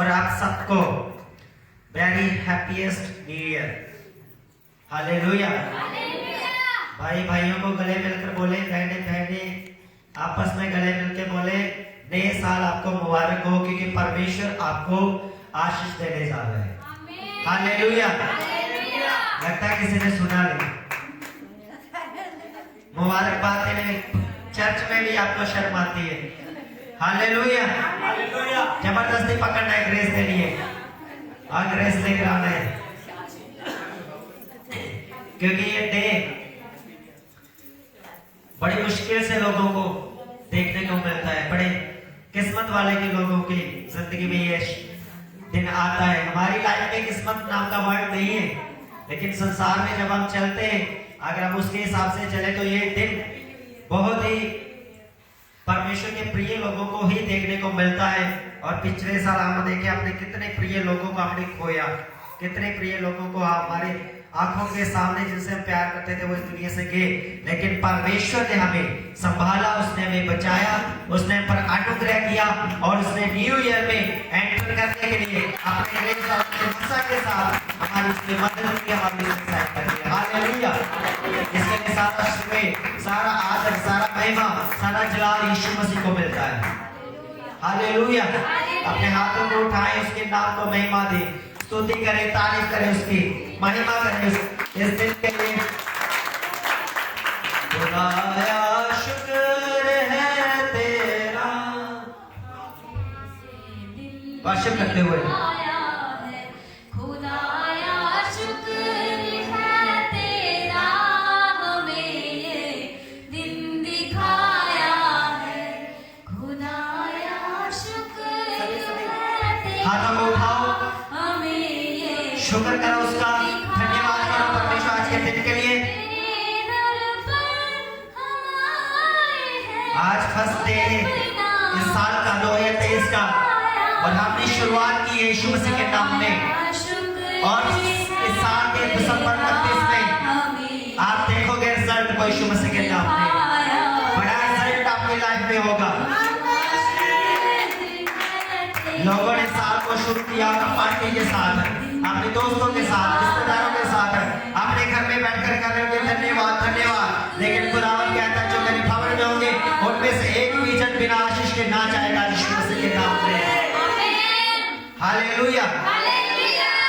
और आप सबको very happiest new year. Hallelujah. भाई भाइयों को गले मिलकर बोले, बहने बहने आपस में गले मिलकर बोले, नए साल आपको मुबारक हो, क्योंकि परमेश्वर आपको आशीष देने जा रहे हैं। हालेलुया। लगता है किसी ने सुना नहीं। मुबारकबाद देने चर्च में भी आपको शर्म आती है। हालेलुया। जबरदस्ती पकड़ना है, ग्रेस देनी है और ग्रेस लेकर आना है, क्योंकि ये डे बड़ी मुश्किल से लोगों को देखने को मिलता है। बड़े किस्मत वाले के लोगों की जिंदगी में ये दिन आता है। हमारी लाइफ में किस्मत नाम का वर्ड नहीं है, लेकिन संसार में जब हम चलते हैं, अगर हम उसके हिसाब से चले तो ये दिन बहुत ही परमेश्वर के प्रिय लोगों को ही देखने को मिलता है। और पिछले साल हम देखे अपने कितने प्रिय लोगों को हमने खोया, कितने प्रिय लोगों को हमारे आंखों के सामने जिनसे हम प्यार करते थे वो इस दुनिया से गए, लेकिन परमेश्वर ने हमें संभाला, उसने हमें बचाया, उसने हम पर अनुग्रह किया और उसने न्यू ईयर में एंटर करने के लिए अपने के साथ हमारी उसकी मदद की, हमारी सहायता की। हालेलुया। इसके लिए सारा श्रेय, सारा आदर, सारा महिमा, सारा जलाल यीशु मसीह को मिलता है। हालेलुया। अपने हाथों को उठाएं, उसके नाम को महिमा दें, स्तुति करें, तारीफ करें, उसकी महिमा करें इस दिन के लिए। खुदाया शुक्र है तेरा, वर्शिप करते हुए शुक्र करो, उसका धन्यवाद करो परमेश्वर आज के दिन के लिए। आज फर्स्ट डे है इस साल का 2023 का, और हमने शुरुआत की है यीशु मसीह के नाम में। और इस साल के दिसंबर 31 में आप देखोगे रिजल्ट को यीशु मसीह के नाम में। बड़ा रिजल्ट आपकी लाइफ में होगा। लोगों ने साल को शुरू किया पार्टी के साथ, अपने दोस्तों के साथ, रिश्तेदारों के साथ, अपने घर में बैठकर कर रहे होंगे धन्यवाद धन्यवाद, लेकिन खुदावंद कहता है जो मेरे भवन में होंगे उनमें से एक भी जन बिना आशीष के ना जाएगा यीशु मसीह के नाम में। हालेलुया।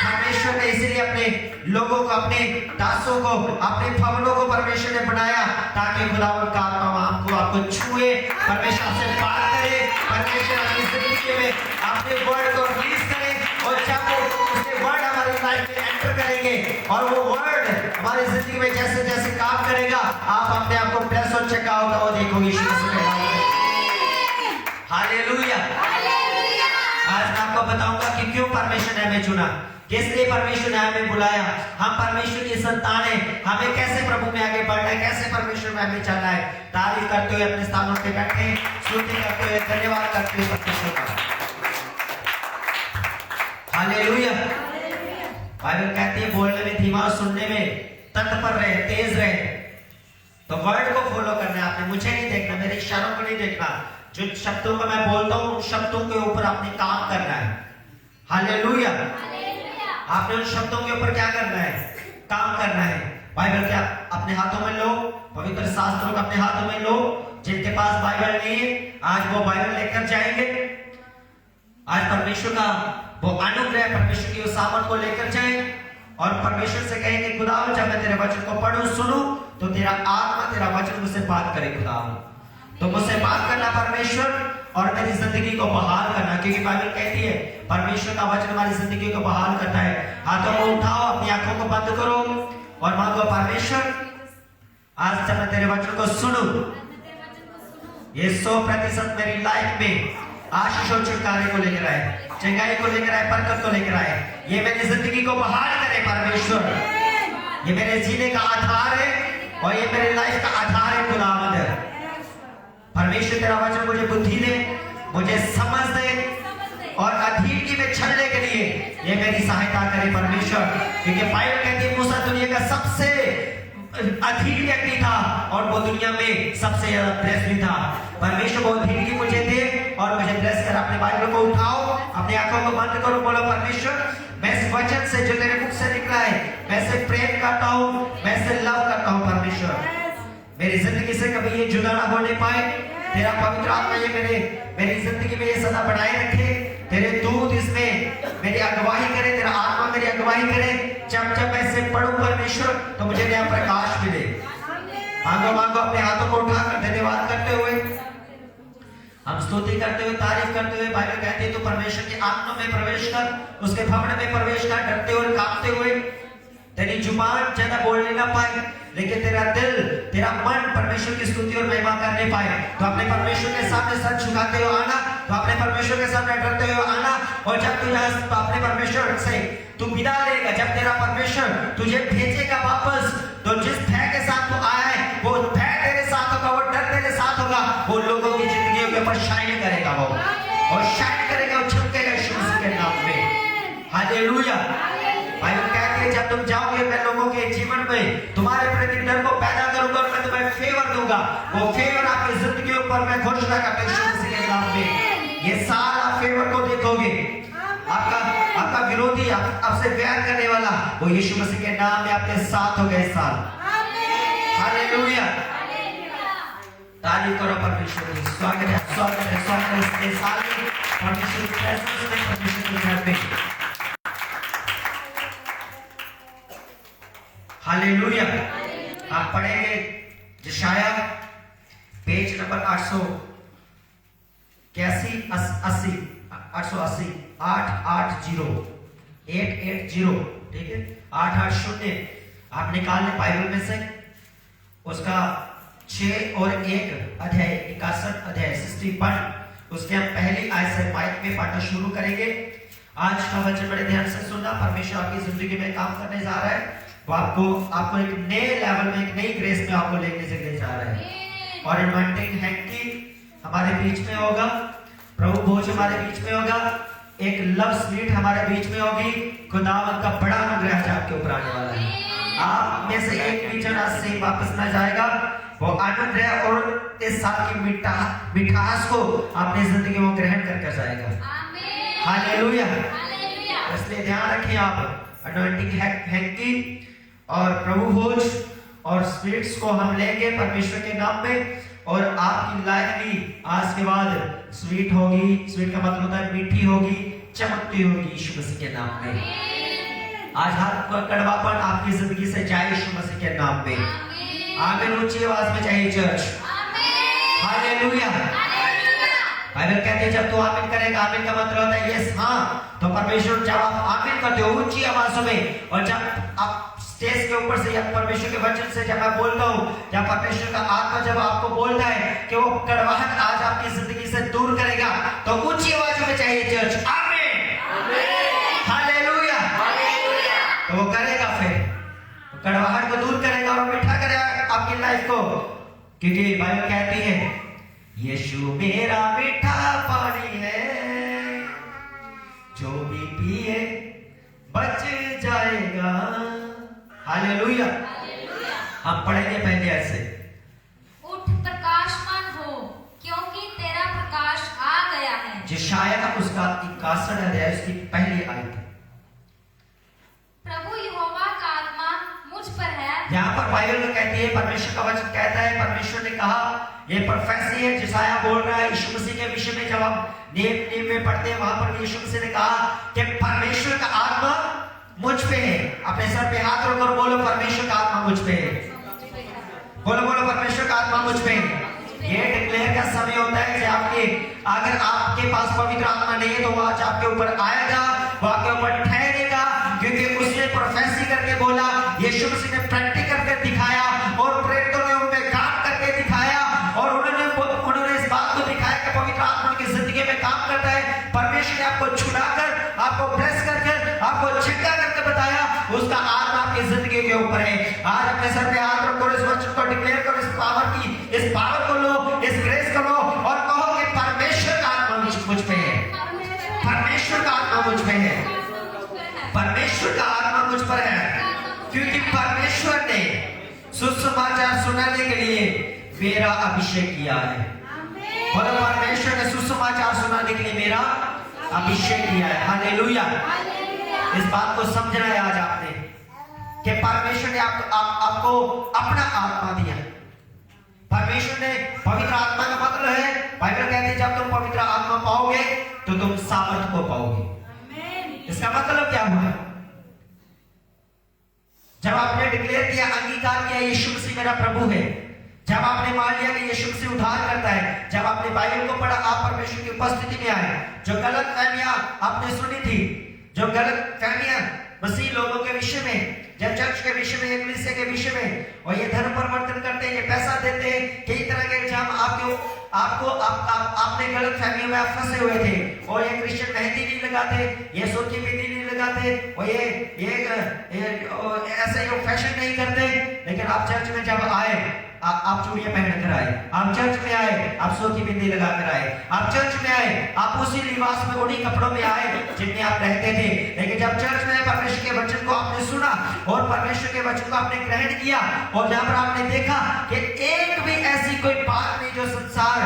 परमेश्वर ने इसीलिए अपने लोगों को, अपने दासों को, अपने भवनों को परमेश्वर ने बनाया ताकि खुदावंद का आत्मा आपको छुए, परमेश्वर आपसे बात करे, परमेश्वर अपनी जिंदगी में अपने वर्ड को रिलीज करे। और जब उसके वर्ड हमारी लाइफ में एंटर करेंगे और वो वर्ड हमारी जिंदगी में जैसे जैसे काम करेगा, आप अपने आप को ब्लेस और चेक होगा, वो देखोगे यीशु मसीह के नाम में। हालेलुया। आज मैं आपको बताऊंगा कि क्यों परमेश्वर ने हमें चुना, किस लिए परमेश्वर ने हमें बुलाया। हम परमेश्वर की संतान हैं, हमें कैसे प्रभु में आगे बढ़ना है, कैसे परमेश्वर में हमें चलना है। तारीफ करते हुए अपने स्थानों पे बैठे, स्तुति करते हुए, धन्यवाद करते हुए परमेश्वर का। हालेलुया। बाइबल कहती है बोलने में धीमा, सुनने में तत्पर रहे, तेज रहे। तो वर्ड को फॉलो करना है आपने, मुझे नहीं देखना, मेरे इशारों को नहीं देखना। जो शब्दों को मैं बोलता हूँ उन शब्दों के ऊपर आपने काम करना है। हालेलुया। आपने उन शब्दों के ऊपर क्या करना है, काम करना है। बाइबल क्या अपने हाथों में लो, पवित्र शास्त्रों को अपने हाथों में लो। जिनके पास बाइबल नहीं है आज वो बाइबल लेकर जाएंगे। आज परमेश्वर का वो अनुग्रह, परमेश्वर की उस सामर्थ को लेकर जाएं और परमेश्वर से कहेंगे खुदावंद जब मैं तेरे वचन को पढ़ूं सुनूं तो तेरा आत्मा, तेरा वचन मुझसे बात करे। खुदावंद तो मुझसे बात करना परमेश्वर, और मेरी जिंदगी को बहाल करना, क्योंकि बाइबल कहती है परमेश्वर का वचन हमारी जिंदगी को बहाल करता है। हाथों को उठाओ, अपनी आंखों को बंद करो और मांगो परमेश्वर आज जब मैं तेरे वचन को सुनूं, ये 100% मेरी लाइफ में आशीष और छुटकारे को लेकर आए, चंगाई को लेकर आए, बरकत को लेकर आए। ये मेरी जिंदगी को बहाल करे परमेश्वर। ये मेरे जीने का आधार है और ये मेरी लाइफ का आधार है। खुदावंद परमेश्वर तेरा वचन मुझे बुद्धि दे, मुझे समझ दे और अधीनगी में चलने के लिए ये मेरी सहायता करे परमेश्वर। क्योंकि बाइबल कहती है मूसा दुनिया का सबसे अधीन व्यक्ति था और वो दुनिया में सबसे ज्यादा ब्लेस्ड था। परमेश्वर वो अधीनगी मुझे दे और मुझे ब्लेस कर अपने बाइबल को उठाओ, अपनी आंखों को बंद करो, बोलो परमेश्वर मैं इस वचन से जो तेरे मुख से निकला है, मैं इसे प्रेम करता हूँ, मैं इसे लव करता हूँ। परमेश्वर मेरी जिंदगी से कभी ये जुदा ना होने पाए। तेरा पवित्र आत्मा ये मेरी जिंदगी में ये सदा बनाए रखे। तेरे दूत इसमें मेरी अगुवाई करे, तेरा आत्मा मेरी अगुवाई करे। जब जब मैं इसे पढ़ूं परमेश्वर तो मुझे नया प्रकाश मिले। मांगो मांगो अपने हाथों को उठाकर धन्यवाद करते हुए, हम स्तुति करते हुए, तारीफ करते हुए। बाइबल कहती है तो परमेश्वर के आत्मा में प्रवेश कर, उसके भवन में प्रवेश कर, डरते हुए कांपते हुए। तेरी जुबान ज्यादा बोलने ना पाए, लेकिन तेरा दिल, तेरा मन परमेश्वर की स्तुति और महिमा करने पाए। तो अपने परमेश्वर के सामने सर झुकाते हुए आना, तो अपने परमेश्वर के सामने डरते हुए आना। और जब तू अपने परमेश्वर से तू विदा लेगा, जब तेरा परमेश्वर तुझे भेजेगा वापस, तो जिस भय के साथ तू आया है वो भय तेरे साथ होगा, वो डर तेरे साथ होगा। वो लोगों की जिंदगियों के ऊपर शाइन करेगा, वो और शाइन करेगा और छलकेगा यीशु मसीह के नाम में। हालेलुया। बाइबल कहती है जब तुम जाओगे मैं लोगों के जीवन में तुम्हारे प्रति डर को पैदा करूंगा और मैं तुम्हें फेवर दूंगा। वो फेवर आपकी जिंदगी ऊपर मैं घोषणा करता हूं यीशु मसीह के नाम में। ये साल आप फेवर को देखोगे। आपका विरोधी, आपसे प्यार करने वाला, वो यीशु मसीह के नाम में आपके साथ होगा इस साल। हालेलुया। तारीफ करो परमेश्वर की। स्वागत है, स्वागत है, स्वागत है इस साल में परमेश्वर की प्रेजेंस में, परमेश्वर के घर में। हालेलुया। आप पढ़ेंगे यशाया पेज नंबर 880, ठीक है, 880 आप निकाल लें बाइबल में से। उसका 6 और 1 अध्याय 61 अध्याय 61, उसके हम पहली आयत से माइक में पढ़ना शुरू करेंगे। आज का वचन बड़े ध्यान से सुनना। परमेश्वर आपकी जिंदगी में काम करने जा रहा है। वो आपको एक नए लेवल में, एक नई ग्रेस में आपको लेके जा रहा है। और एनवाइंटिंग हैंकी हमारे बीच में होगा, प्रभु भोज हमारे बीच में होगा, एक लव स्वीट हमारे बीच में होगी। खुदावंद का बड़ा अनुग्रह आज आपके ऊपर आने वाला है। आप में से एक भी जन आज से वापस न जाएगा। वो अनुग्रह और इस साल की मिठास को अपनी जिंदगी में ग्रहण करके जाएगा। हालेलुया। इसलिए ध्यान रखिए आप एनवाइंटिंग हैंकी और प्रभु भोज और स्वीट्स को हम लेंगे परमेश्वर के नाम में। और आपकी लाइफ भी आज के बाद स्वीट होगी। स्वीट का मतलब होता है मीठी होगी, चमकती होगी यीशु मसीह के नाम में। आज हर कड़वापन आपकी जिंदगी से जाए यीशु मसीह के नाम में। आमीन। ऊंची आवाज में चाहिए चर्च। हालेलुया। बाइबल कहती है जब तू आमीन करेगा, आमीन का मतलब होता है यस, हाँ। तो परमेश्वर जब आप आमीन करते हो ऊंची आवाजों में, और जब आप स्टेज के ऊपर से या परमेश्वर के वचन से जब मैं बोलता हूँ, जब परमेश्वर का आत्मा जब आपको बोलता है कि वो कड़वाहट आज आपकी जिंदगी से दूर करेगा, तो ऊंची आवाजों में चाहिए चर्च आमीन। हालेलुया। तो वो करेगा, फिर कड़वाहट को दूर करेगा और मीठा करेगा आपकी लाइफ को। क्योंकि बाइबल कहती है यीशु मेरा मीठा पानी है, जो भी पिए बच जाएगा। हालेलुया। हम पढ़ेंगे पहले ऐसे, उठ प्रकाशमान हो क्योंकि तेरा प्रकाश आ गया है। यशाया उसका 61 अध्याय उसकी पहली आयत। प्रभु यहोवा का आत्मा मुझ पर है। यहाँ पर बाइबल में कहती है, परमेश्वर का वचन कहता है, परमेश्वर ने कहा, ये प्रोफेसी है, यशाया बोल रहा है यीशु मसीह के विषय में। जब हम नीम में पढ़ते हैं वहां पर यीशु मसीह ने कहा कि परमेश्वर का आत्मा मुझ पे है। अपने सर पे हाथ रखकर बोलो परमेश्वर का आत्मा मुझ पे है। बोलो बोलो परमेश्वर का आत्मा मुझ पे है। ये डिक्लेयर का समय होता है कि अगर आपके पास पवित्र आत्मा नहीं है तो वो आज आपके ऊपर आएगा, वो आपके ऊपर ठहरेगा। क्योंकि उसने प्रोफेसी करके बोला, यीशु मसीह ने प्रैक्टिकल करके दिखाया और प्रेरितों ने उनमें काम करके दिखाया। और उन्होंने इस बात को दिखाया कि पवित्र आत्मा की जिंदगी में काम करता है। परमेश्वर ने आपको छुड़ाकर, आपको ब्लेस करके, आपको छिटका करके बताया उसका आत्मा आपकी जिंदगी के ऊपर है। आज अपने सर पे हाथ रखो, इस वचन को डिक्लेयर करो, इस पावर को लो, इस ग्रेस को लो और कहो कि परमेश्वर का आत्मा मुझ पे है। परमेश्वर का आत्मा मुझ पे है। परमेश्वर का आत्मा मुझ पर है। क्योंकि परमेश्वर ने सुसमाचार सुनाने के लिए मेरा अभिषेक किया है। बोलो परमेश्वर ने सुसमाचार सुनाने के लिए मेरा अभिषेक किया है। हालेलुया। इस बात को समझना है आज आपने कि परमेश्वर ने आपको अपना आत्मा दिया। परमेश्वर ने पवित्र आत्मा का मतलब है, बाइबल कहती है जब तुम पवित्र आत्मा पाओगे तो तुम सामर्थ को पाओगे। इसका मतलब क्या हुआ? जब आपने डिक्लेयर किया, अंगीकार किया यीशु मसीह मेरा प्रभु है, जब आपने मान लिया कि यीशु मसीह उद्धार करता है, जब आपने बाइबल को पढ़ा, आप परमेश्वर की उपस्थिति में आए। जो गलत फहमियां आपने सुनी थी, जो गलत फहमियां मसीह लोगों के विषय में, जब चर्च के विषय में, एकलीसिया के विषय में, और ये धर्म परिवर्तन करते हैं, ये पैसा देते हैं, कई तरह के इल्जाम आपने गलत फहमियों में आप फंसे हुए थे। और ये क्रिश्चियन मेहंदी नहीं लगाते, ये सुर्खी बिंदी नहीं लगाते, और ये ऐसे फैशन नहीं करते। लेकिन आप चर्च में जब आए, आप चूड़ियां पहन कर आए, आप चर्च में आए, आप सोखी बिंदी लगा कर आए, आप चर्च में आए, आप उसी लिबास में, उन्हीं कपड़ों में आए जिनमें आप रहते थे। लेकिन जब चर्च में परमेश्वर के वचन को आपने सुना और परमेश्वर के वचन को आपने ग्रहण किया, और जहां पर आपने देखा कि एक भी ऐसी कोई बात नहीं जो संसार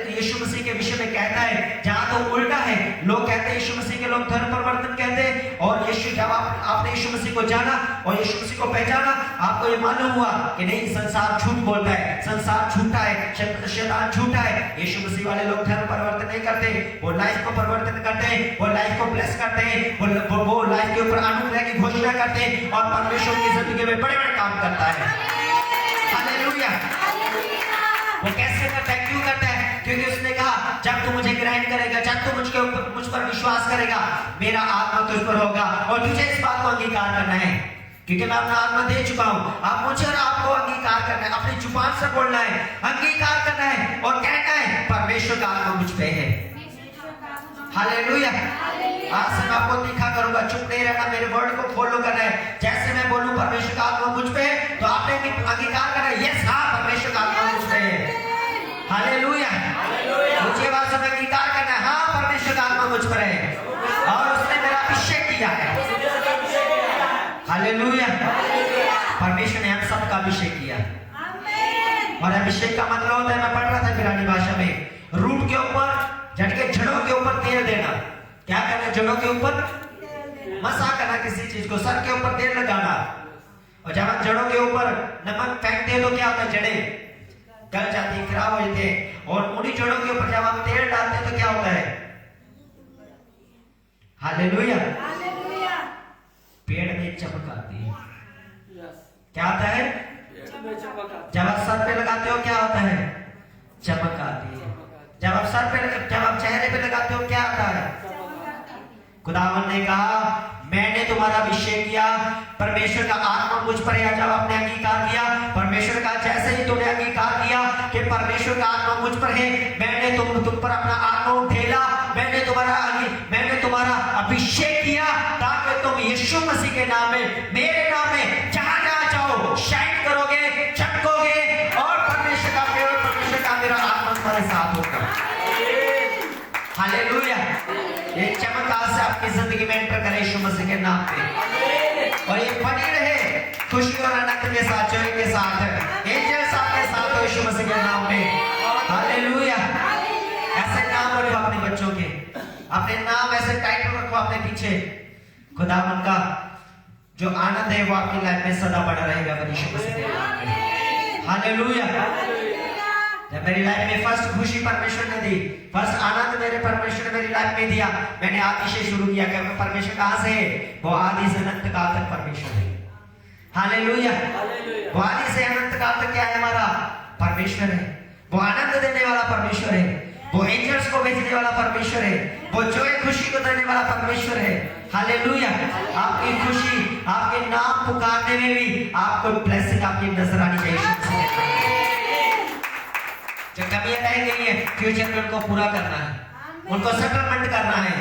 यीशु मसीह के विषय में कहता है, जहां तो उल्टा है। लोग कहते हैं यीशु मसीह के लोग धर्म परिवर्तन कहते हैं, और यीशु जब आपने यीशु मसीह को जाना और यीशु मसीह को पहचाना, आपको ये मालूम हुआ कि नहीं, संसार झूठ बोलता है, संसार झूठा है, शैतान झूठा है। यीशु मसीह वाले लोग धर्म परिवर्तन नहीं करते, वो लाइफ को परिवर्तन करते हैं, वो लाइफ को ब्लेस करते हैं, वो लाइफ के ऊपर अनुग्रह की घोषणा करते हैं, और परमेश्वर की जिंदगी में बड़े बड़े काम करता है। हालेलुया। वो कैसे करता है, क्यों करता है? क्योंकि उसने कहा जब तू मुझे ग्रहण करेगा, जब तू मुझ पर विश्वास करेगा, मेरा आत्मा तुझ पर होगा, और तुझे इस बात को अंगीकार करना है, क्योंकि मैं अपना आत्मा दे चुका हूं। आप मुझे और आपको अंगीकार करना है, अपनी जुबान से बोलना है, अंगीकार करना है और कहना है परमेश्वर का आत्मा मुझ पे है। हालेलुया। आज से मैं आपको तीखा करूंगा, चुप नहीं रहना, मेरे वर्ड को फॉलो करना है। जैसे मैं बोलूं परमेश्वर का आत्मा मुझ पे है, तो आपने अंगीकार करना है, यस हाँ परमेश्वर का आत्मा मुझ पे है। हालेलुया। मुझे बात से अंगीकार करना है, हाँ परमेश्वर का आत्मा मुझ पर है, और उसने मेरा अभिषेक किया है। हालेलुया। परमेश्वर ने हम सबका अभिषेक किया, और अभिषेक का मतलब होता है, मैं पढ़ रहा था इब्रानी भाषा में, रूट के ऊपर, झटके जड़ों के ऊपर तेल देना। क्या करना? जड़ों के ऊपर मसा करना, किसी चीज को सर के ऊपर तेल लगाना। और जब हम जड़ों के ऊपर नमक फेंकते हैं तो क्या होता है? जड़ें गल जाती है, खराब हो जाती है। और उन्हीं जड़ों के ऊपर जब हम तेल डालते हैं तो क्या होता है? हालेलुया। पेड़ में चमक आती है। क्या आता है? जब आप सर पे लगाते हो क्या होता है? चमक आती है। जब आप सर पे, जब आप चेहरे पे लगाते हो क्या आता है? खुदावन ने कहा मैंने तुम्हारा अभिषेक किया, परमेश्वर का आत्मा मुझ पर है। जब आपने अंगीकार किया, परमेश्वर का, जैसे ही तुमने अंगीकार किया कि परमेश्वर का आत्मा मुझ पर है, मैंने तुम पर अपना आत्मा उठेला, मैंने तुम्हारा अभिषेक किया, ताकि तुम यीशु मसीह के नाम में, मेरे नाम में जहां जहां जाओ शाइन करोगे, चमकोगे, और परमेश्वर का मेरा आत्मा तुम्हारे साथ होगा। हालेलुया। ये चमक आज से आपकी जिंदगी में एंटर करे यीशु मसीह के नाम पे, और ये बनी रहे खुशी और आनंद के साथ, जय के साथ, एंजल्स आपके साथ हो यीशु मसीह के नाम में। हालेलुया। ऐसे नाम रखो अपने बच्चों के, अपने नाम ऐसे टाइटल रखो अपने पीछे। खुदावन का जो आनंद है वो आपकी लाइफ में सदा बना रहेगा यीशु मसीह के नाम में। हालेलुया। जब मेरी लाइफ में फर्स्ट खुशी परमेश्वर ने दी, फर्स्ट आनंद मेरे परमेश्वर ने मेरी लाइफ में दिया, मैंने आदि से शुरू किया। कि परमेश्वर कहां से है? वो आदि से अनंत काल तक परमेश्वर है। हालेलुया। वो आदि से अनंत काल तक क्या है? हमारा परमेश्वर है। वो आनंद देने वाला परमेश्वर है, वो एंजल्स को भेजने वाला परमेश्वर है, वो जो खुशी को देने वाला परमेश्वर है। हालेलुया। आपकी खुशी, आपके नाम पुकारने में भी आपको ब्लेसिंग आपकी नजर आनी चाहिए। जो कमियां रह गई है फ्यूचर में उनको पूरा करना है, उनको सेटलमेंट करना है,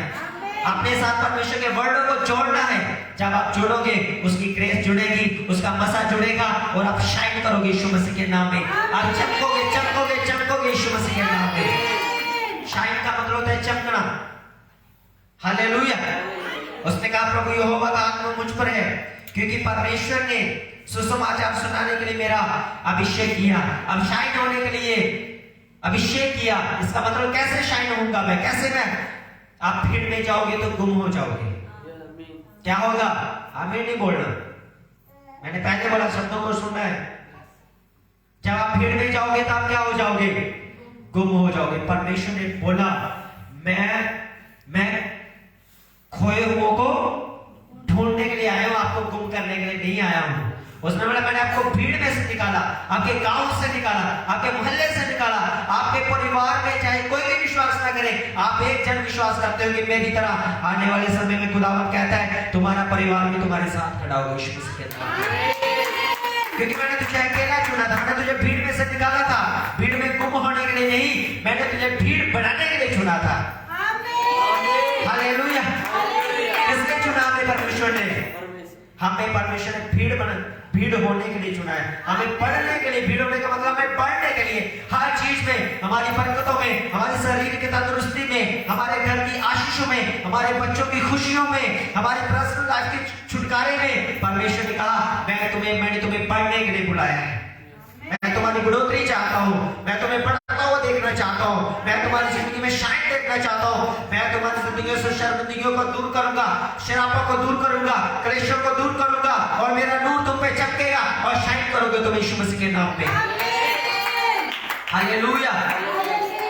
अपने साथ परमेश्वर के वर्डों को जोड़ना है। जब आप जुड़ोगे, उसकी ग्रेस जुड़ेगी, उसका मसा जुड़ेगा, और आप शाइन करोगे यीशु मसीह के नाम में। आप चमकोगे चमकोगे चमकोगे यीशु मसीह के नाम में। शाइन का मतलब होता है चमकना। हालेलुया। उसने कहा प्रभु यहोवा का आत्मा मुझ पर है, क्योंकि परमेश्वर ने सुसमाचार सुनाने के लिए मेरा अभिषेक किया। अब शाइन होने के लिए अभिषेक किया, इसका मतलब कैसे शाइन होऊंगा मैं, कैसे मैं? आप भीड़ में जाओगे तो गुम हो जाओगे। क्या होगा? आमीन नहीं बोलना, मैंने पहले बोला शब्दों को सुनना है। जब आप भीड़ में जाओगे तो आप क्या हो जाओगे? गुम हो जाओगे। परमेश्वर ने बोला मैं खोए हुओं को ढूंढने के लिए आया हूं, आपको गुम करने के लिए नहीं आया हूं। उसने बोला मैंने आपको भीड़ में से निकाला, आपके गांव से निकाला, आपके मोहल्ले से निकाला, आपके परिवार में चाहे कोई भी विश्वास ना करे, आप एक जन विश्वास करते हो कि मेरी तरह आने वाले समय में खुदावंद कहता है तुम्हारा परिवार भी तुम्हारे साथ खड़ा होगा। यीशु मसीह कहता है क्योंकि मैंने तुझे अकेला चुना था, मैंने तुझे भीड़ में से निकाला था, भीड़ में गुम होने के लिए नहीं, मैंने तुझे भीड़ बनाने के लिए चुना था। हालेलुया। किसने चुना? हमें परमेश्वर ने। हमें परमेश्वर ने भीड़ होने के लिए चुना है, हमें पढ़ने के लिए। भीड़ होने का मतलब हमें पढ़ने के लिए, हर चीज में, हमारी बरकतों में, हमारे शरीर की तंदुरुस्ती में, हमारे घर की आशीषों में, हमारे बच्चों की खुशियों में, हमारे पर्सनल लाइफ के छुटकारे में। परमेश्वर ने कहा मैंने तुम्हें पढ़ने के लिए बुलाया है, मैं तुम्हारी बढ़ोतरी चाहता हूँ, मैं तुम्हें पढ़ता हुआ देखना चाहता हूँ, मैं तुम्हारी जिंदगी में शाइन देखना चाहता हूँ, मैं तुम्हारी जिंदगी से शर्मिंदगियों को दूर करूंगा, शराबों को दूर करूंगा, क्लेशों को दूर करूंगा, और मेरा नूर तुम पे चमकेगा और शाइन करोगे तुम यीशु मसीह के नाम पे। हालेलुया।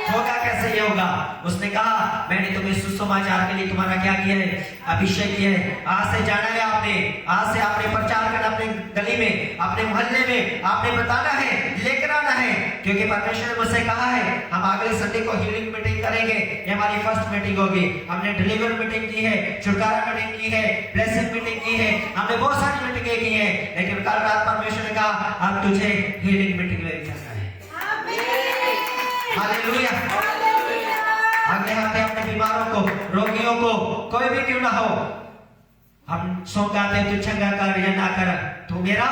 होगा कैसे ये होगा? उसने कहा मैंने तुम्हें सुसमाचार के लिए तुम्हारा क्या किया है? अभिषेक किया है। आज से जाना है आपने, आज से आपने प्रचार करना, अपने गली में, अपने मोहल्ले में आपने बताना है, लेकर आना है। क्योंकि परमेश्वर ने मुझसे कहा है हम अगले संडे को हीलिंग मीटिंग करेंगे, ये हमारी फर्स्ट मीटिंग होगी। हमने डिलीवर मीटिंग की है, छुटकारा मीटिंग की है, ब्लेसिंग मीटिंग की है, हमने बहुत सारी मीटिंगें की है, लेकिन कल रात परमेश्वर ने कहा अब तुझे हीलिंग मीटिंग में जाना है। हालेलुया। अगले हफ्ते अपने बीमारों को, रोगियों को, कोई भी क्यों ना हो, हम सो गाते हैं तू चंगा कर या ना कर, तू मेरा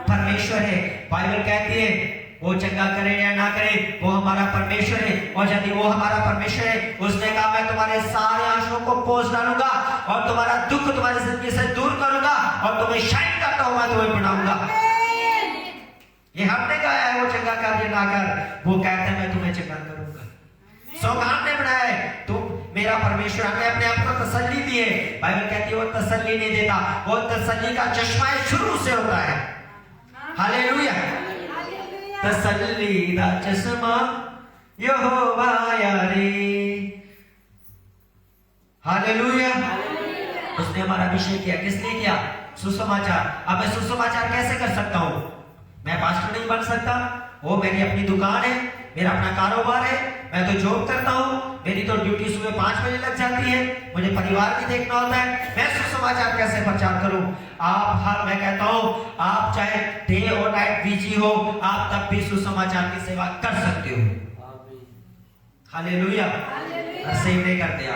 परमेश्वर है। बाइबल कहती है वो चंगा करे या ना करे वो हमारा परमेश्वर है, और यदि वो हमारा परमेश्वर है, उसने कहा मैं तुम्हारे सारे आंसुओं को पोंछ डालूंगा और तुम्हारा दुख तुम्हारी जिंदगी से दूर करूंगा और तुम्हें शाइन करता हुआ तुम्हें बनाऊंगा। ये हमने कहा है वो चंगा कर या ना कर, वो कहता है मैं तुम्हें चंगा करूंगा। सौगात ने बनाया है तुम मेरा परमेश्वर। हमें अपने आप को तसल्ली दी है। बाइबल कहती है वो तसल्ली नहीं देता, वो तसल्ली का चश्मा शुरू से होता है। हालेलुया। तसल्ली दा चश्मा यहोवा यारे। हालेलुया। उसने हमारा अभिषेक किया, किसने किया? सुसमाचार। अब मैं सुसमाचार कैसे कर सकता हूं? मैं पास्टर नहीं बन सकता, वो मेरी अपनी दुकान है, मेरा अपना कारोबार है, मैं तो जॉब करता हूँ, मेरी तो ड्यूटी सुबह 5 बजे लग जाती है, मुझे परिवार भी देखना होता है, मैं सुसमाचार कैसे प्रचार करूं? मैं कहता हूँ आप चाहे डे और नाइट बिजी हो, आप तब भी सुसमाचार की सेवा कर सकते हो। हालेलुया। सेव नहीं करते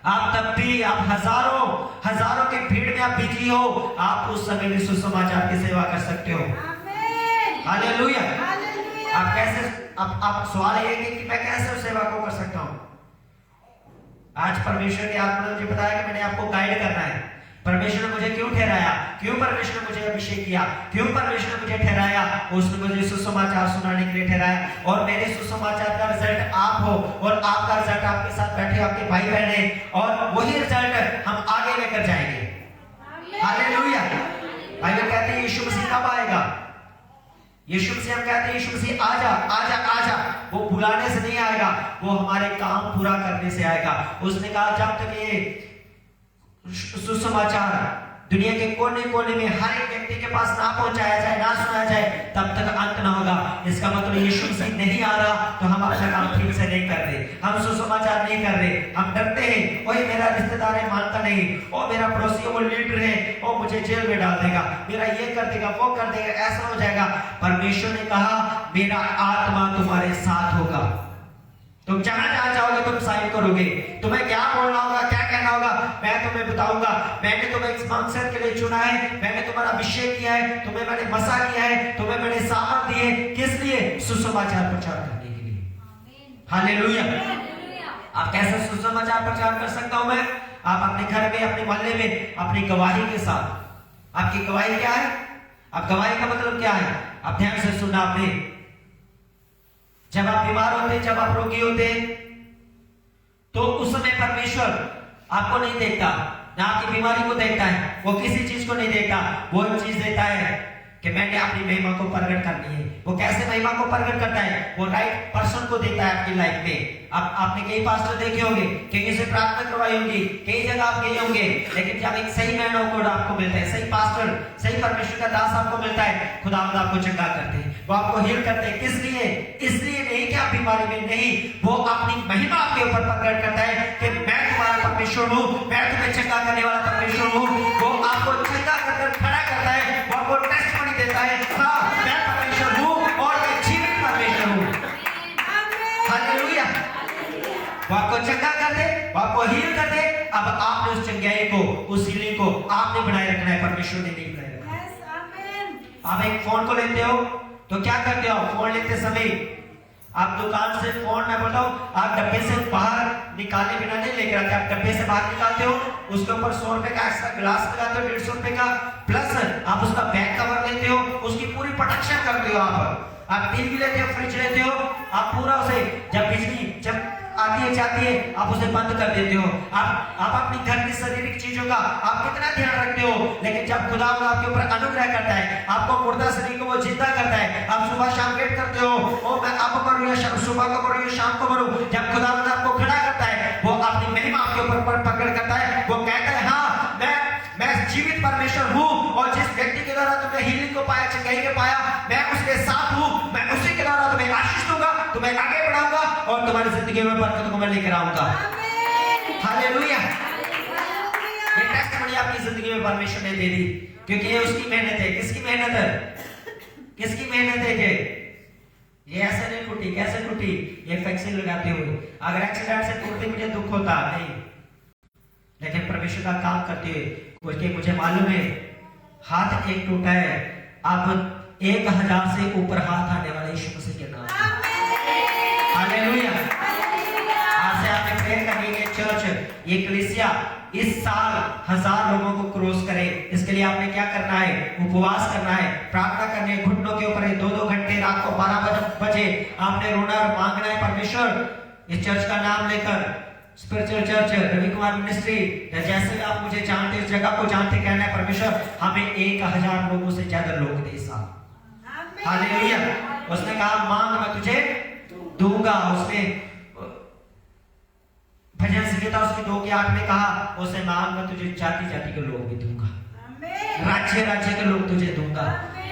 आप तब भी, आप हजारों की भीड़ में आप बिजी हो, आप उस समय भी सुसमाचार की सेवा कर सकते हो। हालेलुया। आप कैसे? आप सवाल ये कि मैं कैसे उस सेवा को कर सकता हूं? आज परमेश्वर की आत्मा ने मुझे बताया कि मैंने आपको गाइड करना है। परमेश्वर ने मुझे क्यों ठहराया? क्यों परमेश्वर ने मुझे अभिषेक किया? क्यों परमेश्वर ने मुझे ठहराया? उसने मुझे सुसमाचार सुनाने के लिए ठहराया, और मेरे सुसमाचार का रिजल्ट आप हो, और आपका रिजल्ट आपके साथ बैठे आपके भाई बहन है, और वही रिजल्ट हम आगे लेकर जाएंगे। हालेलुया। बाइबल कहती है यीशु मसीह कब आएगा? यीशु मसीह हम कहते हैं यीशु मसीह आजा आजा आजा। वो बुलाने से नहीं आएगा, वो हमारे काम पूरा करने से आएगा। उसने कहा जब तक ये सुसमाचार दुनिया के कोने कोने में हर एक व्यक्ति के पास ना पहुंचाया जाए, ना सुनाया जाए, तब तक अंत ना होगा। इसका मतलब यीशु मसीह नहीं आ रहा तो हम अपना काम ठीक से नहीं कर रहे, हम सुसमाचार नहीं कर रहे, हम डरते हैं, वही मेरा रिश्तेदार है मानता नहीं, और मेरा पड़ोसी वो लीडर है वो मुझे जेल में डाल देगा, मेरा ये कर देगा, वो कर देगा, ऐसा हो जाएगा। परमेश्वर ने कहा मेरा आत्मा तुम्हारे साथ होगा, तुम जहां जहां जाओगे तुम साइन करोगे, तुम्हें क्या बोलना होगा, क्या कहना होगा, मैं तुम्हें बताऊंगा। मैंने तुम्हें इस मकसद के लिए चुना है, मैंने तुम्हारा अभिषेक किया है, तुम्हें मैंने मसा किया है, तुम्हें मैंने सामर्थ दी है, किस लिए? सुसमाचार प्रचार करने के लिए। हालेलुया। आप कैसे सुसमाचार प्रचार कर सकता हूं मैं? आप अपने घर में, अपने मोहल्ले में, अपनी गवाही के साथ। आपकी गवाही क्या है? आप गवाही का मतलब क्या है? आप ध्यान से सुनना। आपने जब आप बीमार होते, जब आप रोगी होते, तो उस समय परमेश्वर आपको नहीं देखता, ना आपकी बीमारी को देखता है, वो किसी चीज को नहीं देखता। वो एक चीज देता है कि मैंने अपनी महिमा को प्रकट करनी है। वो कैसे महिमा को प्रकट करता है? वो राइट पर्सन को देता है आपकी लाइफ में। अब आपने कई पास्टर देखे होंगे, कहीं से प्रार्थना करवाई होगी, कई जगह आप गए होंगे, लेकिन जब एक सही मैन ऑफ गॉड आपको मिलता है, सही पास्टर, सही परमेश्वर का दास आपको मिलता है, खुदावंद आपको चंगा करते हैं, वो आपको हील करते हैं। किस लिए? इसलिए नहीं कि आप बीमारी में नहीं, वो अपनी महिमा आपके ऊपर प्रकट करता है कि मैं तुम्हारा परमेश्वर हूँ, मैं तुम्हें चंगा करने वाला परमेश्वर हूँ। वो आपको चंगा कर खड़ा करता है, वो आपको टेस्टिमनी देता है, हाँ मैं परमेश्वर हूँ और मैं जीवित परमेश्वर हूँ। हालेलुया। वो आपको चंगा कर दे, वो आपको हील कर दे। अब आपने उस चंगाई को, उस हीलिंग को आपने बनाए रखना है, परमेश्वर ने नहीं बनाए रखना। आप एक फोन को लेते हो तो क्या करते हो? फोन लेते समय आप दुकान से फोन, मैं बोलता हूँ, आप डब्बे से बाहर निकाले बिना नहीं लेकर आते। आप डब्बे से बाहर निकालते हो, उसके ऊपर 100 रुपए का एक्स्ट्रा ग्लास लगाते हो, 150 रुपए का, प्लस आप उसका बैक कवर लेते हो, उसकी पूरी प्रोटेक्शन करते हो। आप टीवी लेते हो, फ्रिज लेते हो, आप पूरा उसे, जब बिजली जब आती है जाती है, आप उसे बंद कर देते हो। आप अपनी घर की शारीरिक चीजों का आप कितना ध्यान रखते हो, लेकिन जब खुदा आपके ऊपर अनुग्रह करता है, आपको मुर्दा शरीर को वो जिंदा करता है, आप सुबह शाम वेट करते हो, ओ मैं आपको करूँ या सुबह को करूँ या शाम को करूँ, जब खुदा आपको खड़ा करता है, वो अपनी महिमा आपके ऊपर पकड़ करता है, वो कहता है हाँ मैं जीवित परमेश्वर हूँ, और जिस व्यक्ति के द्वारा तुमने हीलिंग को पाया, चंगाई को पाया, मैं उसके साथ हूँ, मैं उसी के द्वारा तुम्हें आशीष दूंगा, तुम्हें आगे बढ़ाऊंगा और तुम्हारी जिंदगी में बरकत को मैं लेकर आऊंगा। हालेलुया। ये टेस्टिमनी आपकी जिंदगी में परमेश्वर ने दे दी, क्योंकि ये उसकी मेहनत है। किसकी मेहनत है? किसकी मेहनत है? ये ऐसे नहीं टूटी। कैसे टूटी? ये वैक्सीन लगाते हुए। अगर एक्सीडेंट से टूटते मुझे दुख होता नहीं, लेकिन परमेश्वर का काम करते हुए उसके मुझे मालूम है, हाथ एक टूटा है, अब 1000 से ऊपर हाथ आने वाले यीशु मसीह के नाम। हालेलुया। आज से आपने प्रेयर करनी है, चर्च, ये कलीसिया इस साल 1000 लोगों को क्रॉस करे। इसके लिए आपने क्या करना है? उपवास करना है, प्रार्थना करनी है, घुटनों के ऊपर 2-2 घंटे, रात को 12 बजे आपने रोना और मांगना है। परमेश्वर, इस चर्च का नाम लेकर, spiritual church Ravi Kumar ministry, जैसे आप मुझे जानते, इस जगह को जानते, कहना है परमेश्वर हमें 1000 लोगों से ज्यादा लोग दे साहब। हालेलुया। उसने कहा मांग मैं तुझे दूंगा। उसने भजन संहिता उसकी 2:8 में कहा, उसने मांग मैं तुझे जाति जाति के लोग भी दूंगा, राज्य राज्य के लोग तुझे दूंगा।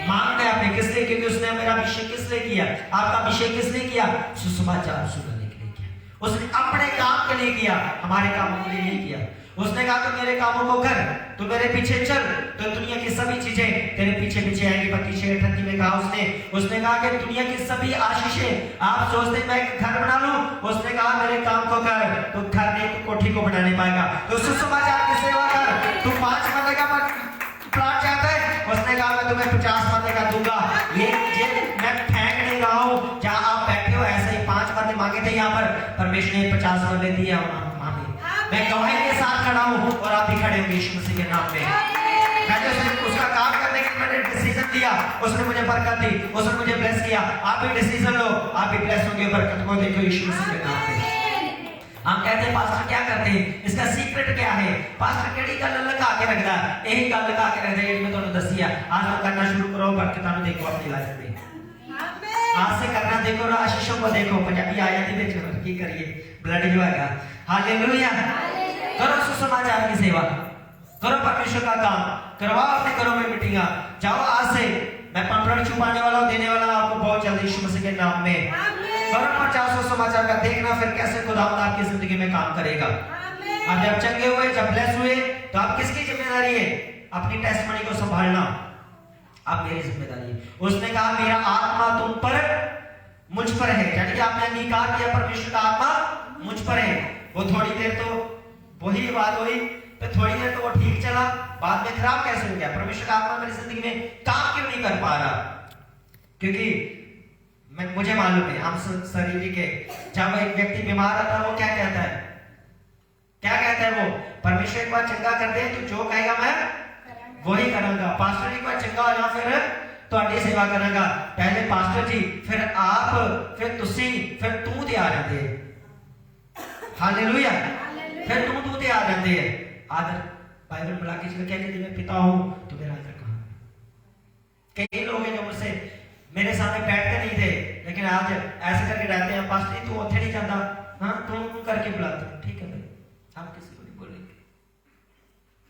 मांगना है आपने। किस लिए? क्योंकि उसने मेरा अभिषेक किस लिए किया? आपका अभिषेक किस लिए किया? सुसमाचार सुनाने के लिए किया। उसने अपने काम के लिए किया, हमारे कामों के लिए नहीं किया। उसने कहा तो मेरे कामों को कर, तू मेरे पीछे चल, तो दुनिया की सभी चीजें तेरे पीछे पीछे आएंगी। 32:38 में कहा उसने कहा कि दुनिया की सभी आशीषें, आप सोचते मैं घर बना लूं, उसने कहा मेरे काम को कर, तो घर नहीं तो कोठी को बना नहीं पाएगा। तो सुसमाचार की सेवा कर। तू 5 मरले का प्लाट चाहता है, उसने कहा मैं तुम्हें 50 मरले का दूंगा। ये मैं फेंक नहीं रहा हूँ, जहाँ आप बैठे हो ऐसे ही 5 मरले मांगे थे, यहाँ पर परमेश्वर ने 50 मरले दिए। मैं गवाही के साथ खड़ा हूँ और आप भी खड़े होंगे यीशु मसीह के नाम में। मैंने उसका काम करने के लिए मैंने डिसीजन दिया, उसने मुझे बरकत दी, उसने मुझे ब्लेस किया। आप भी डिसीजन लो, आप भी ब्लेस होंगे, बरकत को देखो यीशु मसीह के नाम में। हम कहते हैं पास्टर क्या करते हैं, इसका सीक्रेट क्या है? पास्टर केड़ी गल लगा के रखदा, यही गल लगा के रखदा जेडी मैं तुहानू दसिया। आज तो करना शुरू करो, बरकतां नू देखो अपनी लाइफ में। आज से करना देखो ना, आशीषों को देखो। पंजाबी आया थी बेच की करिए, ब्लड जो है। हालेलुया। करो सुसमाचार की सेवा, करो परमेश्वर का काम, करवाओ अपने घरों में मीटिंगा। जाओ आज से, मैं पंपड़ छुपाने वाला हूँ, देने वाला आपको बहुत जल्दी यीशु मसीह के नाम में। करो प्रचार सुसमाचार का, देखना फिर कैसे खुदावंद आपकी जिंदगी में काम करेगा। आप जब चंगे हुए, जब ब्लेस हुए, तो आप किसकी जिम्मेदारी है? अपनी टेस्टिमनी को संभालना आप मेरी जिम्मेदारी है। उसने कहा मेरा आत्मा तुम पर, मुझ पर है, यानी कि आपने अंगीकार किया परमेश्वर का आत्मा मुझ पर है। वो थोड़ी देर तो वही बात हुई, तो थोड़ी देर तो वो ठीक चला, बाद में खराब कैसे हो गया? परमेश्वर का आत्मा मेरी जिंदगी में काम क्यों नहीं कर पा रहा? क्योंकि मुझे मालूम है, हम शरीर के, जब एक व्यक्ति बीमार आता है वो क्या कहता है? क्या कहता है वो? परमेश्वर एक बार चंगा कर दे तो जो कहेगा मैं वही करूंगा। पास्टर एक बार चंगा हो या फिर ਤੁਹਾਡੀ ਸੇਵਾ ਕਰਾਂਗਾ। ਪਹਿਲੇ ਪਾਸਟਰ ਜੀ, ਫਿਰ ਆਪ, ਫਿਰ ਤੁਸੀਂ, ਫਿਰ ਤੂੰ ਤੇ ਆ ਜਾਂਦੇ ਹੈ। हालेलुया। फिर तू ते आ जाते हैं। आदर बाइबल बुला के कहते मैं पिता हूं तो मेरा आदर कहां? कई लोग हैं जो मुझसे मेरे सामने बैठते नहीं थे, लेकिन आज ऐसे करके रहते हैं, पास्टर तू उठे नहीं जाता, हाँ तू करके बुलाते। ठीक है भाई, आप किसी को नहीं बोलेंगे।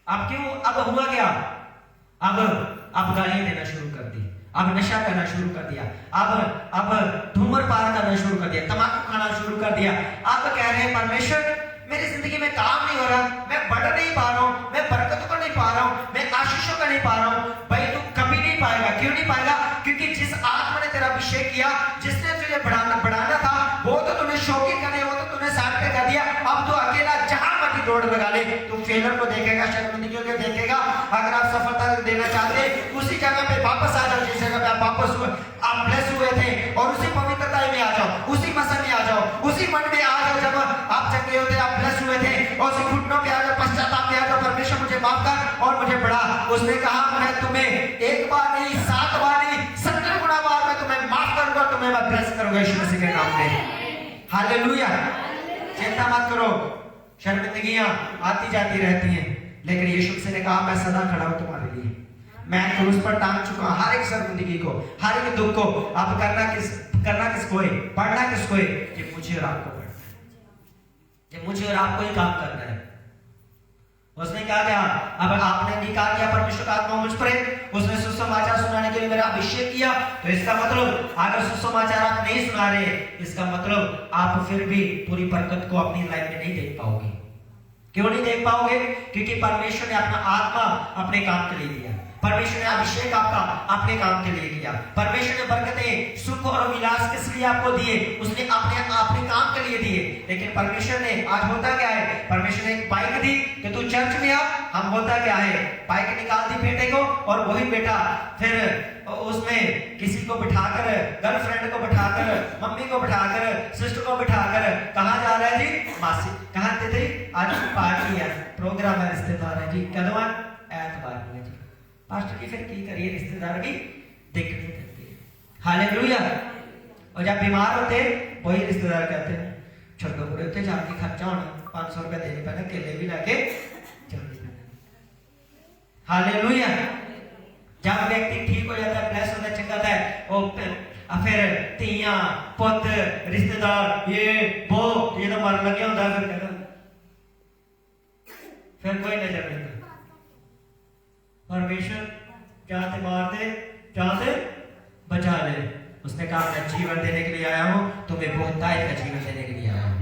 अब क्यों? अब हुआ क्या? अब गालियां देना शुरू कर दी, अब नशा करना शुरू कर दिया, अब धूम्रपान करना शुरू कर दिया, तंबाकू खाना शुरू कर दिया। अब कह रहे हैं परमेश्वर मेरी जिंदगी में काम नहीं हो रहा, मैं बढ़ नहीं पा रहा हूं, मैं बरकत को नहीं पा रहा हूं, मैं आशीषों का नहीं पा रहा हूं। भाई तू कभी नहीं पाएगा। क्यों नहीं पाएगा? क्योंकि जिस आत्मा ने तेरा अभिषेक किया, जिसने तुझे बढ़ाना था, वो तो तूने शौकीन कर दिया, वो तो तूने साथ पे कर दिया। अब तो अकेला जहां मर्जी दौड़ लगा ले, तू फेलर को देखेगा, शर्मिंदगियों को देखेगा। अगर आप सफलता देना चाहते उसी जगह पे वापस आ जाओ, जिस जगह पे आप वापस हुए, आप ब्लेस हुए थे, और उसी पवित्रता में आ जाओ, उसी मसन में आ जाओ, उसी मन में आ जाओ जब आप चंगे होते, आप ब्लेस हुए थे, और उसी घुटनों पे आ जाओ, पश्चाताप में आ जाओ, परमेश्वर मुझे माफ कर और मुझे बढ़ा। उसने कहा मैं तुम्हें एक बार नहीं, 7 बार नहीं, 70 गुना बार मैं तुम्हें माफ करूंगा, तुम्हें मैं ब्लेस करूंगा यीशु मसीह के नाम में। हालेलुया। चिंता मत करो, शर्मिंदगियां आती जाती रहती हैं, लेकिन यीशु मसीह ने कहा मैं सदा खड़ा हूं तुम्हारे लिए। मैं क्रूस पर टांग चुका हूं हर एक शर्मिंदगी को, हर एक दुख को। अब करना किसको है? पढ़ना किसको है? कि मुझे और आपको पढ़ना है, कि मुझे और आपको ही काम करना है। उसने क्या किया? अब आपने निकाल किया परमेश्वर का आत्मा मुझ पर है, उसने सुसमाचार सुनाने के लिए मेरा अभिषेक किया। तो इसका मतलब अगर सुसमाचार आप नहीं सुना रहे, इसका मतलब आप फिर भी पूरी बरकत को अपनी लाइफ में नहीं देख पाओगे। क्यों नहीं देख पाओगे? क्योंकि परमेश्वर ने अपना आत्मा अपने काम के लिए दिया, परमेश्वर ने अभिषेक आपका अपने काम के लिए किया, परमेश्वर ने बरकतें, सुख और विलास किस लिए आपको दिए? उसने अपने काम के लिए दिए। लेकिन परमेश्वर ने, आज होता क्या है, परमेश्वर ने एक बाइक दी कि तू चर्च में आ। हम होता क्या है, बाइक निकाल दी बेटे को, और वही बेटा फिर उसमें किसी को बिठाकर, गर्लफ्रेंड को बिठाकर, मम्मी को बिठाकर, सिस्टर को बिठाकर, कहाँ जा रहा है जी? मासी कहाँ थे? आज पार्टी है, प्रोग्राम है, रिश्तेदार है जी, कदम ऐतवार में जी। पास्टर जी फिर की करिए, रिश्तेदार की देखनी पड़ती है। हालेलुया। और जब बीमार होते वही रिश्तेदार कहते हैं छोटो बुरे उत्ते जाके खर्चा होना, 500 रुपया देने पैना, केले भी लाके चलने पैना। हालेलुया। जब व्यक्ति ठीक हो जाता है, ब्लेस होता है, चंगा होता है, वो फिर तियां पुत रिश्तेदार ये वो ये तो मरन लगे होता है, फिर कोई नजर नहीं। परमेश्वर चाहते मार दे, चाहते बचा ले। उसने कहा मैं जीवन देने के लिए आया हूं, तुम्हें बहुतायत का जीवन देने के लिए आया हूं।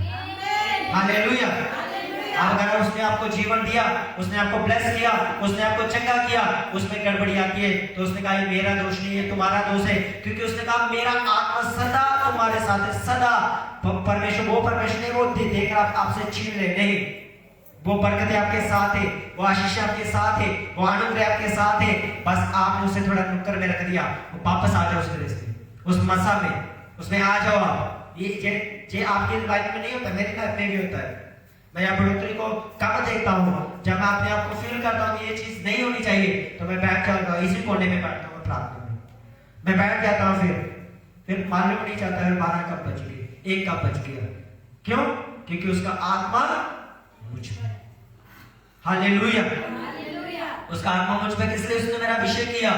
हालेलुया। अब अगर उसने आपको जीवन दिया, उसने आपको ब्लेस किया, उसने आपको चंगा किया, उसमें गड़बड़ी आती है, तो उसने कहा ये मेरा दोष नहीं है, तुम्हारा दोष है। क्योंकि उसने कहा मेरा आत्मा सदा तुम्हारे साथ है, सदा। परमेश्वर, वो परमेश्वर ने वो देकर आपसे छीन ले नहीं, वो बरकतें आपके साथ है, वो आशीष आपके साथ है, वो आनंद आपके साथ है। बस आपने उसे थोड़ा नुक्कर में रख दिया, वो वापस आ जाओ उस रास्ते, उस मसा में, उसमें आ जाओ आप। ये आपकी लाइफ में नहीं होता, मेरी लाइफ में भी होता है। मैं यहाँ बढ़ोतरी को कम देखता हूँ, जब मैं अपने आप को फील करता हूँ कि ये चीज नहीं होनी चाहिए, तो मैं बैठ जाऊंगा, इसी कोने में बैठता हूँ प्रार्थना में, मैं बैठ जाता हूँ। फिर मालूम नहीं चाहता है 12 कब बज गए, 1 कब बज गया। क्यों? क्योंकि उसका आत्मा मुझ में। हालेलुया। उसका आत्मा मुझ में, किस लिए? उसने मेरा अभिषेक किया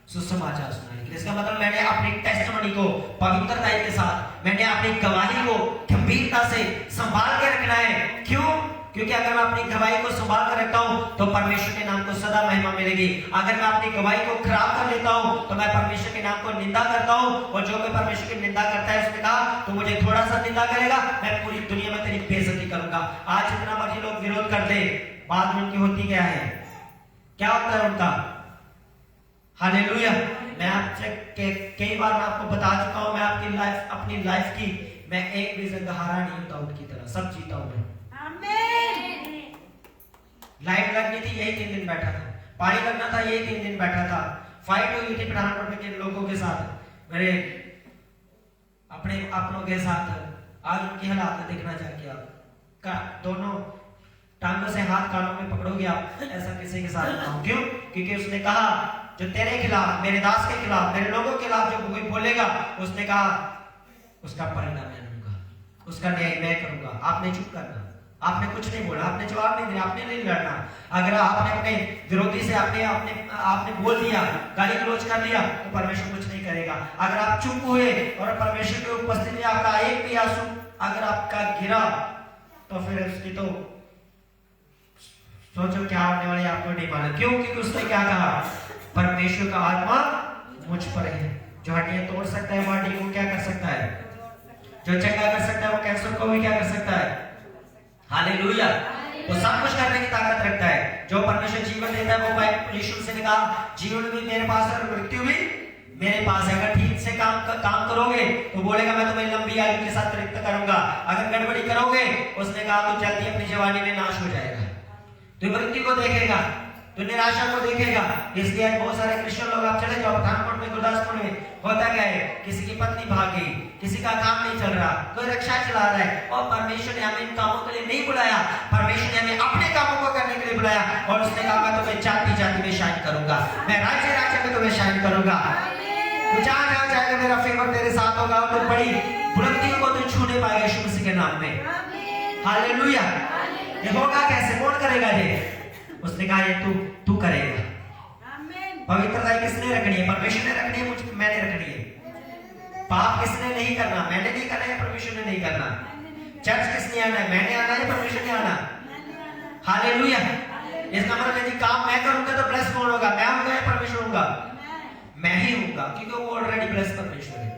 सुसमाचार सुनाने के लिए। इसका मतलब मैंने अपनी टेस्टिमनी को पवित्रता के साथ, मैंने अपनी गवाही को गंभीरता से संभाल के रखना है। क्यों? क्योंकि अगर मैं अपनी गवाही को संभाल कर रखता हूं तो परमेश्वर के नाम को सदा महिमा मिलेगी। अगर मैं अपनी गवाही को खराब कर लेता हूं तो मैं परमेश्वर के नाम को निंदा करता हूं, और जो कोई परमेश्वर की निंदा करता है, उसने कहा तो मुझे थोड़ा सा निंदा करेगा, मैं पूरी दुनिया में तेरी बेइज्जती करूंगा। आज जितना मर्जी लोग विरोध कर दे, बाद में उनकी होती क्या है? क्या होता है उनका? हालेलुया। मैं आपसे कई बार मैं आपको बता चुका हूं, मैं आपकी लाइफ, अपनी लाइफ की, मैं एक भी जगह हारा नहीं होता, उनकी तरह सब जीता हूं मैं। लाइट लगनी थी, यही 3 दिन बैठा था, पानी लगना था, यही 3 दिन बैठा था, फाइट हुई थी पठानकोट के लोगों के साथ, मेरे अपनों के साथ। आज उनकी हालात देखना चाहिए आप, दोनों टांगों से हाथ कानों में पकड़ोगे आप, ऐसा किसी के साथ ना हो। क्यों? क्योंकि उसने कहा जो तेरे खिलाफ, मेरे दास के खिलाफ, मेरे लोगों के खिलाफ जो कोई बोलेगा, उसने कहा उसका परिणाम मैं लूंगा, उसका न्याय मैं करूंगा। आपने चुप करना, आपने कुछ नहीं बोला, आपने जवाब नहीं दिया, आपने नहीं लड़ना। अगर आपने अपने विरोधी से आपने बोल दिया, गाली गलौज कर दिया, तो परमेश्वर कुछ नहीं करेगा। अगर आप चुप हुए और परमेश्वर की उपस्थिति में आपका एक भी आंसू अगर आपका गिरा, तो फिर उसकी तो सोचो क्या होने वाली आपको नहीं मालूम। क्यों? क्योंकि उसने क्या कहा, परमेश्वर का आत्मा मुझ पर है। जो हड्डियां तोड़ सकता है वो हड्डियों को क्या कर सकता है, जो चंगा कर सकता है वो कैंसर को भी क्या कर सकता है। हालेलुया। वो सब कुछ करने की ताकत रखता है। जो परमेश्वर जीवन देता है, वो यीशु से कहा जीवन भी मेरे पास है और मृत्यु भी मेरे पास है। अगर ठीक से काम करोगे तो बोलेगा मैं तुम्हें लंबी आयु के साथ तृप्त करूंगा। अगर गड़बड़ी करोगे, उसने कहा तो जल्दी अपनी जवानी में नाश हो जाएगा। तो मृत्यु को देखेगा, तो निराशा को देखेगा। इसलिए बहुत सारे क्रिश्चियन लोग, आप चले जाओ पठानकोट में, गुरदासपुर में होता क्या है, किसी की पत्नी भाग गई, किसी का काम नहीं चल रहा, कोई रिक्शा चला रहा है, और परमेश्वर ने हमें इन कामों के लिए नहीं बुलाया, परमेश्वर ने हमें अपने कामों को करने के लिए बुलाया। और उसने कहा मैं तुम्हें जाति जाति में शाइन करूंगा, मैं राज्य राज्य में तुम्हें शाइन करूंगा। तो जहां जहां जाएगा मेरा फेवर तेरे साथ होगा, और तो बड़ी बुलंदियों को तो छूने पाएगा यीशु मसीह के नाम में। हालेलुया। ये होगा कैसे, कौन करेगा ये? उसने कहा ये तू करेगा। पवित्रता किसने रखनी है? परमेश्वर ने रखनी है, मुझ मैंने रखनी है। पाप किसने नहीं करना? मैंने नहीं करना है, परमेश्वर ने नहीं करना। चर्च किसने आना है? मैंने आना है, परमेश्वर ने आना। हालेलुया। इसका मतलब यदि काम मैं करूंगा तो ब्लेस कौन होगा? मैं होऊंगा या परमेश्वर होगा? मैं ही होऊंगा, क्योंकि वो ऑलरेडी ब्लेस परमेश्वर है।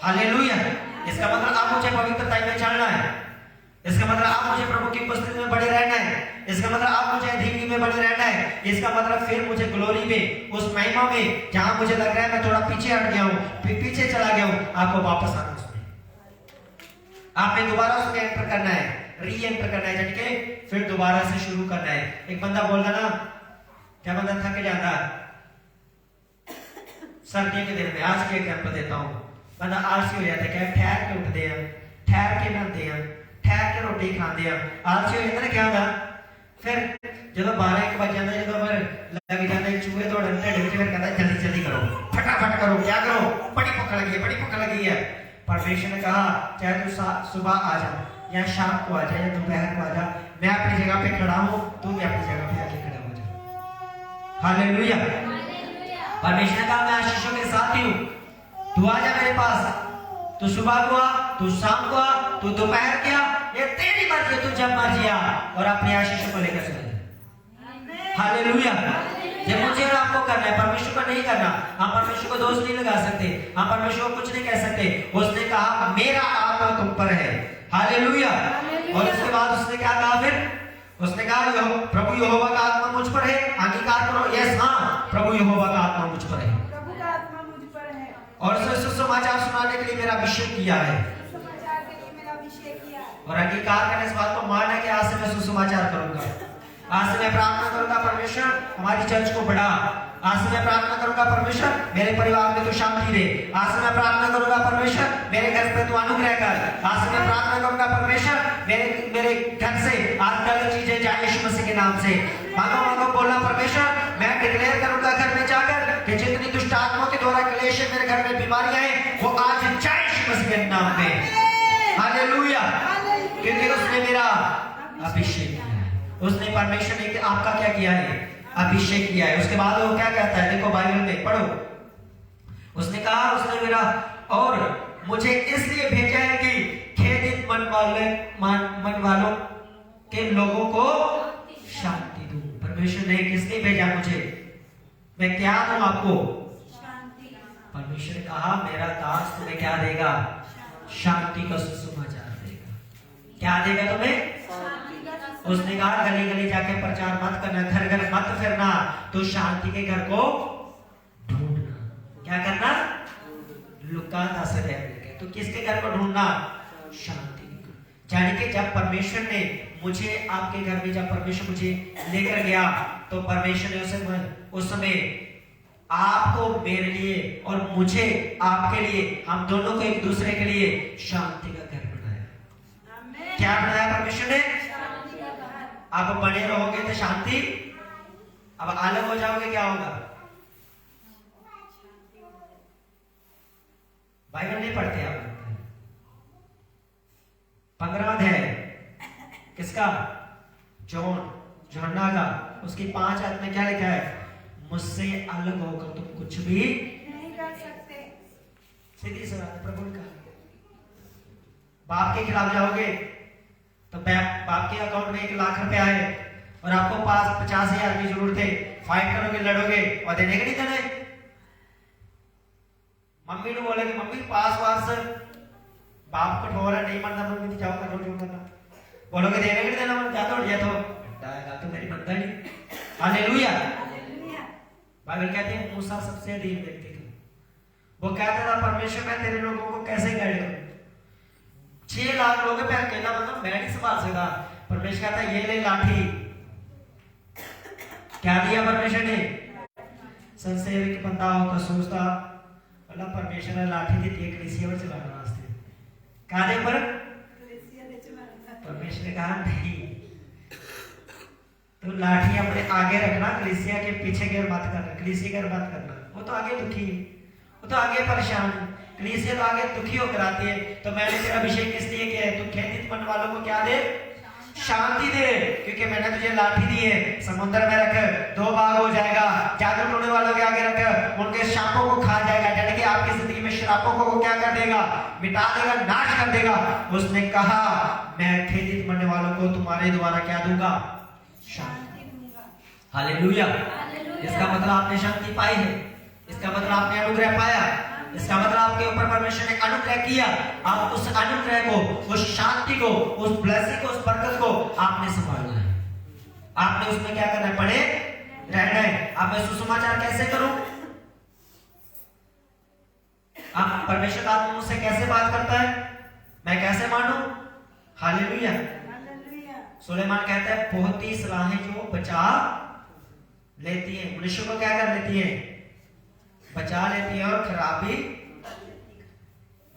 हालेलुया। इसका मतलब अब मुझे पवित्रता में चलना है। इसका मतलब अब मुझे प्रभु की उपस्थिति में बने रहना है। इसका मतलब अब मुझे धीमी में बने रहना है। इसका मतलब फिर मुझे ग्लोरी में, उस महिमा में, जहां मुझे लग रहा है मैं थोड़ा पीछे हट गया हूं, पीछे चला गया हूं, आपको वापस आना उसमें। आपने दोबारा उसमें एंटर करना है, री एंटर करना है, यानी कि फिर दोबारा से शुरू करना है। एक बंदा बोल रहा ना, क्या बंदा थक जाता सर्दियों के दिन में, आज के एग्जाम्पल देता हूं, बंदा आलसी हो जाता है, क्या ठहर के उठते हैं, ठहर के नहाते हैं, ठहर के रोटी खाते हैं, आलसी हो जाता है। क्या होता फिर जो 12-1 बज जाता है, जो लग जाता है चूहे तो डरते डरते, फिर कहता है जल्दी जल्दी करो, फटाफट करो, क्या करो, बड़ी भूख लगी है, बड़ी भूख लगी है। परमेश्वर ने कहा चाहे तू सुबह आ जा या शाम को आ जा या दोपहर को आ जा, मैं अपनी जगह पे खड़ा हूं, तू भी अपनी जगह पे आके खड़ा हो जा। हालेलुया। परमेश्वर ने कहा मैं आशीषों के साथ ही हूं, तू आ जा मेरे पास, तू सुबह को आ, तू शाम को आ, तू दोपहर को आ, ये तेरी मर्जी, तू जब मर्जी आ, और अपने आशीषों को लेकर चले जा। हालेलुया। ये मुझे और आपको करना है, परमेश्वर को नहीं करना। हम परमेश्वर को दोष नहीं लगा सकते, हम परमेश्वर को कुछ नहीं कह सकते। उसने कहा मेरा आत्मा तुम पर है। हालेलुया। और उसके बाद उसने क्या कहा फिर? उसने कहा प्रभु यहोवा का आत्मा मुझ पर है, अंगीकार करो। यस, हाँ, प्रभु यहोवा का आत्मा मुझ पर है, प्रभु का आत्मा मुझ पर है, और सुसमाचार सुनाने के लिए मेरा अभिषेक किया है, सुसमाचार के लिए मेरा अभिषेक किया है। और अंगीकार करने इस बात को मानना कि आज से मैं सुसमाचार करूंगा। आज से मैं प्रार्थना करूंगा परमेश्वर हमारी चर्च को बढ़ा। आज से मैं प्रार्थना करूंगा परमेश्वर मेरे परिवार में तू शांति दे। आज से मैं प्रार्थना करूंगा परमेश्वर मेरे घर पे तू अनुग्रह कर। आज से मैं प्रार्थना करूंगा परमेश्वर मेरे घर से आज गलत चीजें जाए यीशु मसीह के नाम से। मांगो बोलना परमेश्वर मैं डिक्लेयर करूंगा घर में जाकर कि जितनी दुष्ट आत्माओं के द्वारा क्लेश है मेरे घर में बीमारियां हैं वो आज जाए यीशु मसीह के नाम में। हालेलुया। क्योंकि उसने मेरा अभिषेक किया है। उसने परमेश्वर ने आपका क्या किया है? अभिषेक किया है। उसके बाद वो क्या कहता है? देखो बाइबल में पढ़ो। उसने कहा उसने मेरा और मुझे इसलिए भेजा है कि खेदित मन वालों के लोगों को शांति दूं। परमेश्वर ने किसने भेजा मुझे? मैं क्या दूं आपको? शांति। परमेश्वर ने कहा मेरा दास तुम्हें क्या देगा? शांति का सुसमाचार देगा। क्या देगा तुम्हें? उसने कहा गली गली जाके प्रचार मत करना, घर घर मत फिरना, तो शांति के घर को ढूंढना। क्या करना? लुका 10 तो किसके घर को ढूंढना? शांति। यानी कि जब परमेश्वर ने मुझे आपके घर में, जब परमेश्वर मुझे लेकर गया तो परमेश्वर ने उस समय आपको मेरे लिए और मुझे आपके लिए, हम दोनों को एक दूसरे के लिए शांति का घर बनाया। क्या बनाया परमेश्वर ने? आप बने रहोगे तो शांति अब अलग हो जाओगे क्या होगा? बाइबल नहीं पढ़ते आप? 15वां अध्याय किसका? यूहन्ना का, उसकी 5 आयत में क्या लिखा है? मुझसे अलग होकर तुम कुछ भी नहीं कर सकते। सीधी सी बात प्रभु ने कहा। बाप के खिलाफ जाओगे तो बाप के अकाउंट में 1 लाख रुपए आए और आपको पास 50,000 की जरूरत है, फाइट करोगे, लड़ोगे और देने के नहीं देने? मम्मी ने बोलेगी मम्मी पास वास, बाप कठोर है, नहीं मानता, मम्मी जाओ कर लो जो करना, बोलोगे देने के नहीं देना, मन जाता उठ जाता हो तो मेरी बनता नहीं। हालेलुया। बाइबल कहती है मूसा सबसे अधीन व्यक्ति था, वो कहता था परमेश्वर मैं तेरे लोगों को कैसे गाइड करूं? 6 लाख लोगों पे अकेला बंदा मैं नहीं संभाल सकता। परमेश्वर कहता है ये ले लाठी। क्या दिया परमेश्वर ने? संसेविक बंदा होता सोचता अल्लाह परमेश्वर ने लाठी दी थी कलीसिया पर चलाने वास्ते, कादे पर? परमेश्वर ने कहा नहीं, तो लाठी अपने आगे रखना, कलीसिया के पीछे गिर मत करना, कलीसिया गिर मत करना। वो तो आगे दुखी है, वो तो आगे परेशान है, कलीसिया तो आगे दुखी होकर आती है। तो मैंने तेरा अभिषेक किस लिए किया है? तू खेदित मन वालों को क्या दे? शांति दे, क्योंकि मैंने तुझे लाठी दी है। समुद्र में रख, 2 भाग हो जाएगा, जादू टोने वालों के आगे रख, उनके शापों को खा जाएगा, यानी कि आपकी जिंदगी में श्रापों को क्या कर देगा? मिटा देगा, नाश कर देगा। उसने कहा मैं खेदित मन वालों को तुम्हारे द्वारा क्या दूंगा? शांति दूंगा। हालेलुया। इसका मतलब आपने शांति पाई है, इसका मतलब आपने अनुग्रह पाया, इसका मतलब आपके ऊपर परमेश्वर ने अनुग्रह किया। आप उस अनुग्रह को, उस शांति को, उस ब्लेसिंग को, उस बरकत को आपने संभालना है। आपने उसमें क्या करना है? पड़े रहना है। अब मैं सुसमाचार कैसे करूं? आप परमेश्वर का आत्मा मुझसे कैसे बात करता है? मैं कैसे मानूं? हालेलुया। सुलेमान कहता है बहुत ही सलाहें जो बचा लेती हैं, मनुष्य को क्या कर लेती हैं? बचा लेती है, और खराबी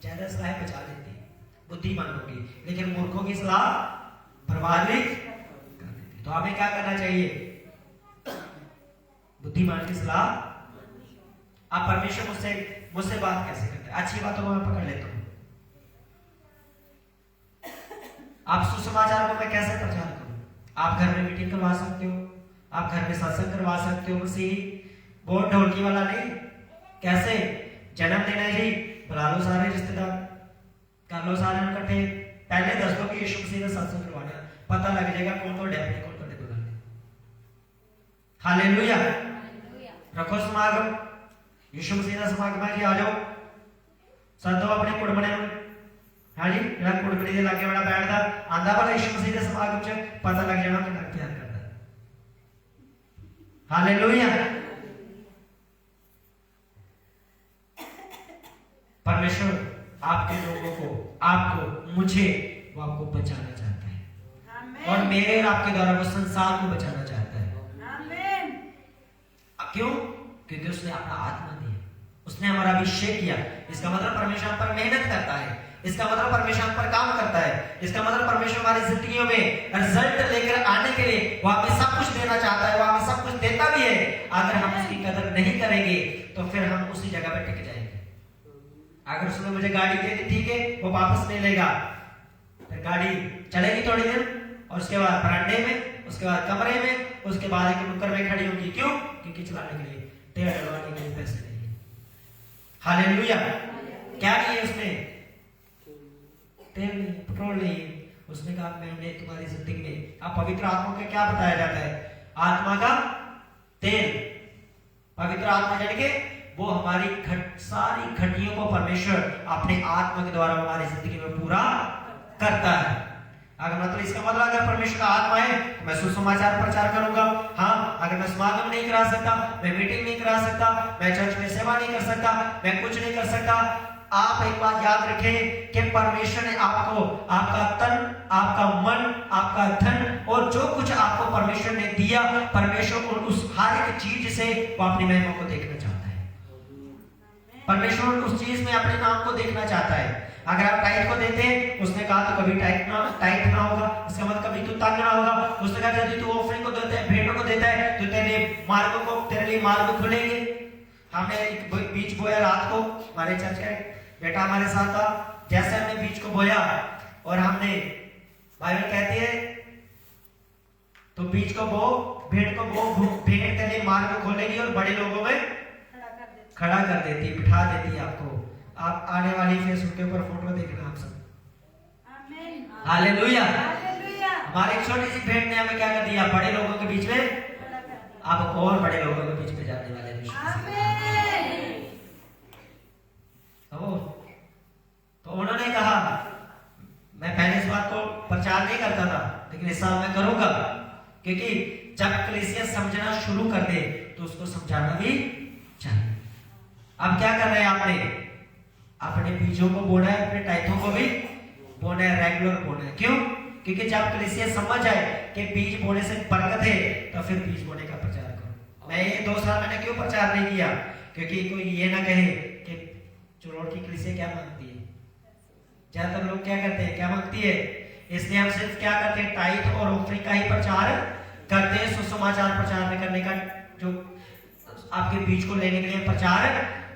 ज्यादा सलाह बचा लेती है बुद्धिमानों की, लेकिन मूर्खों की सलाह बर्बाद भी कर देती है। तो हमें क्या करना चाहिए? बुद्धिमान की सलाह। आप परमेश्वर मुझसे बात कैसे करते हैं? अच्छी बातों को मैं पकड़ लेता हूं। आप सुसमाचार को मैं कैसे प्रचार करूं? आप घर में मीटिंग करवा सकते हो, आप घर में सत्संग करवा सकते हो, मसीह बोल ढोलकी वाला नहीं। कैसे? जन्मदिन है जी, बुला लो सारे रिश्तेदार, कर लो सारे इकट्ठे, पहले 10 दो कि यीशु मसीह ने सत्संग करवाना, पता लग जाएगा कौन तो डैपी कौन तो डैपी। हालेलुया। रखो समागम, यीशु मसीह का समागम है जी, आ जाओ सदो अपने कुड़मने में। हाँ जी, जरा कुड़मनी के लागे वाला बैठदा आंदा भला यीशु मसीह के समागम च पता लग जाना कि क्या करता है। हालेलुया। परमेश्वर आपके लोगों को, आपको, मुझे, वो आपको बचाना चाहता है, और मेरे और आपके द्वारा वो संसार को बचाना चाहता है। क्यों? क्योंकि उसने अपना आत्मा दिया, उसने हमारा अभिषेक किया। इसका मतलब परमेश्वर हम पर मेहनत करता है, इसका मतलब परमेश्वर हम पर काम करता है, इसका मतलब परमेश्वर हमारी जिंदगियों में रिजल्ट लेकर आने के लिए वो हमें सब कुछ देना चाहता है, वो हमें सब कुछ देता भी है। अगर हम उसकी कदर नहीं करेंगे तो फिर हम उसी जगह पर टिक जाएंगे। अगर उसने मुझे गाड़ी दे दी, ठीक है, वो वापस नहीं लेगा, फिर गाड़ी चलेगी थोड़ी देर, और उसके बाद बरामदे में, उसके बाद कमरे में, उसके बाद एक नुक्कड़ में खड़ी होगी। क्यों? क्योंकि चलाने के लिए, तेल डलवाने के लिए पैसे नहीं है। हालेलुया। क्या नहीं है उसमें? तेल नहीं, पेट्रोल नहीं है। उसने कहा मैंने तुम्हारी जिंदगी में, अब पवित्र आत्मा का क्या बताया जाता है? आत्मा का तेल। पवित्र आत्मा यानी कि वो हमारी सारी घटियों को परमेश्वर अपने आत्मा के द्वारा हमारी जिंदगी में पूरा करता है। अगर मतलब इसका मतलब अगर परमेश्वर का आत्मा है तो मैं सुसमाचार प्रचार करूंगा। हाँ, अगर मैं समागम नहीं करा सकता, मैं मीटिंग नहीं करा सकता, मैं चर्च में सेवा नहीं कर सकता, मैं कुछ नहीं कर सकता। आप एक बात याद रखें कि परमेश्वर ने आपको, आपका तन, आपका मन, आपका धन और जो कुछ आपको परमेश्वर ने दिया, परमेश्वर उस हर एक चीज से वो अपनी महिमा को देखना चाहता है। परमेश्वर उस चीज में अपने नाम को देखना चाहता है। अगर आप टाइट को देते, उसने कहा तो कभी टाइट ना होगा, इसका मतलब कभी तू तंग ना होगा। उसने कहा यदि तू ऑफरिंग को देता है, भेंटों को देता है, तो तेरे लिए मार्ग खुलेंगे। हमने एक बीज बोया रात को, हमारे चर्च का बेटा हमारे साथ था, जैसे हमने बीज को बोया और हमने, बाइबल कहती है तो बीज को बो, भेंट को बो, भेंट तेरे लिए मार्ग खोलेगी और बड़े लोगों में खड़ा कर देती है, बिठा देती है आपको। आप आने वाली फेसबुक के ऊपर फोटो देखना आप सब। आमीन। हालेलुया। हालेलुया। हमारी एक छोटी सी भेंट ने हमें क्या कर दिया, बड़े लोगों के बीच में, अब और बड़े लोगों के बीच में जाने वाले हैं। आमीन। तो उन्होंने कहा, मैं पहले इस बात को प्रचार नहीं करता था, लेकिन इस साल मैं करूंगा, क्योंकि जब कलीसिया समझना शुरू कर दे तो उसको समझाना भी चाहिए। अब क्या कर रहे हैं आपने, अपने बीजों को बोना है, अपने टाइथों को भी बोना है, रेगुलर बोना है। क्यों? क्योंकि जब कलीसिया समझ जाए कि बीज बोने से बरकत है, तो फिर बीज बोने का प्रचार करो। मैं ये 2 साल मैंने क्यों प्रचार नहीं किया, क्योंकि कोई ये ना कहे कि चुरोड़ की कलीसिया क्या मांगती है। ज्यादातर लोग क्या करते हैं, क्या मांगती है, इसलिए हम सिर्फ क्या करते हैं, टाइथ और ऑफरिंग का ही प्रचार करते हैं। सुसमाचार प्रचार करने का, जो आपके बीज को लेने के लिए प्रचार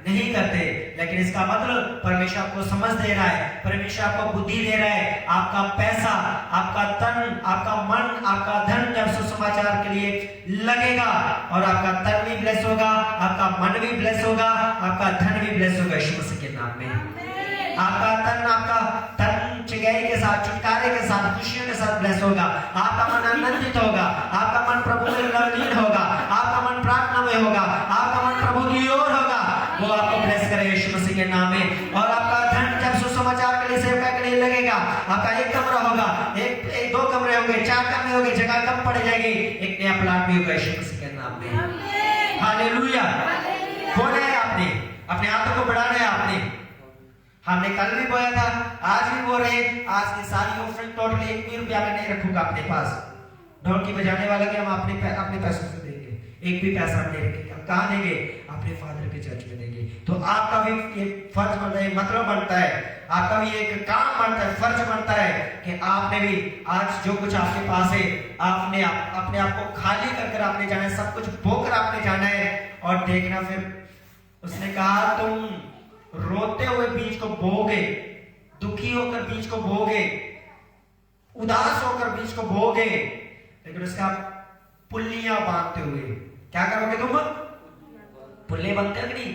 नहीं करते। लेकिन इसका मतलब परमेश्वर आपको समझ दे रहा है, परमेश्वर आपको बुद्धि दे रहा है। आपका पैसा, आपका तन, आपका मन, आपका धन जब सुसमाचार के लिए लगेगा, और आपका तन भी ब्लेस होगा, आपका मन भी ब्लेस होगा, आपका धन भी ब्लेस होगा यीशु मसीह के नाम में। आपका तन चिगाई के साथ, छुटकारे के साथ, खुशियों के साथ ब्लेस होगा। आपका मन आनंदित होगा, आपका मन प्रभु में रंगीन होगा, आपका मन प्रार्थना में होगा, आपका मन प्रभु की ओर होगा। वो आपको ब्लेस करे यीशु मसीह के नाम में। और आपका धन जब सुसमाचार के लिए, सेवका के लिए लगेगा, आपका एक कमरा होगा, एक 2 कमरे होंगे, 4 कमरे होंगे, जगह कम पड़ जाएगी, एक नया प्लाट भी होगा यीशु मसीह के नाम में। हालेलुया। बोना है आपने, अपने हाथों को बढ़ाना है आपने। हमने कल भी बोया था, आज भी बोल रहे, आज की सारी ऑफरिंग टोटल 1 भी रुपया मैं नहीं रखूंगा अपने पास। ढोलकी बजाने वाला कि हम अपने पैसों से देंगे, एक भी पैसा हम नहीं रखेंगे। हम कहाँ देंगे? अपने फादर के चर्च में देंगे। तो आपका भी ये फर्ज बनता है, मतलब बनता है, आपका भी एक काम बनता है, फर्ज बनता है कि आपने भी आज जो कुछ आपके पास है, आपने अपने आप को खाली कर आपने जाना है, सब कुछ बोकर आपने जाना है और देखना। फिर उसने कहा तुम रोते हुए बीज को बोगे, दुखी होकर बीज को बोगे, उदास होकर बीज को बोगे, लेकिन उसका पुल्लियां बांधते हुए क्या करोगे तुम? पुल्ले बनते हो कि नहीं?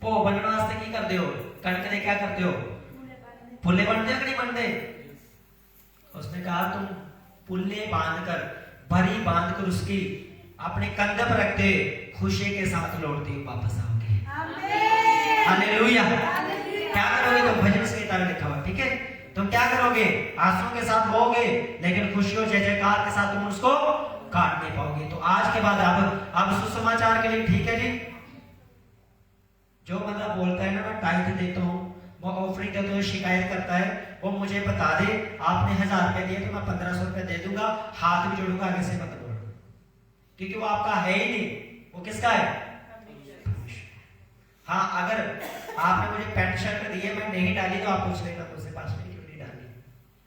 पो बनने वास्ते की करते हो? कणक ने क्या करते हो? पुल्ले बनते हो कि नहीं बनते? उसने कहा तुम पुल्ले बांधकर, भरी बांधकर उसकी अपने कंधे पर रखते खुशी के साथ लौटती हुई वापस आओगे। हालेलुया। क्या करोगे? तो भजन संहिता में लिखा हुआ, ठीक है? तुम क्या करोगे? आंसुओं के साथ बोओगे, लेकिन खुशियों जय जयकार के साथ तुम उसको काट नहीं पाओगे। तो आज के बाद अब सुसमाचार के लिए, ठीक है जी, जो बंदा बोलता है ना मैं टाइथ देता हूँ, वो ऑफरिंग देता हूँ, शिकायत करता है, वो मुझे बता दे आपने 1000 रुपए दिए तो मैं 1500 रुपए दे दूंगा, हाथ भी जोड़ूंगा, आगे से मत बोलो, क्योंकि वो आपका है ही नहीं, वो किसका है? हाँ, अगर आपने मुझे पैंट शर्ट दी है, मैं नहीं डाली तो आप पूछ लेना मुझसे, पास में क्यों नहीं डाली,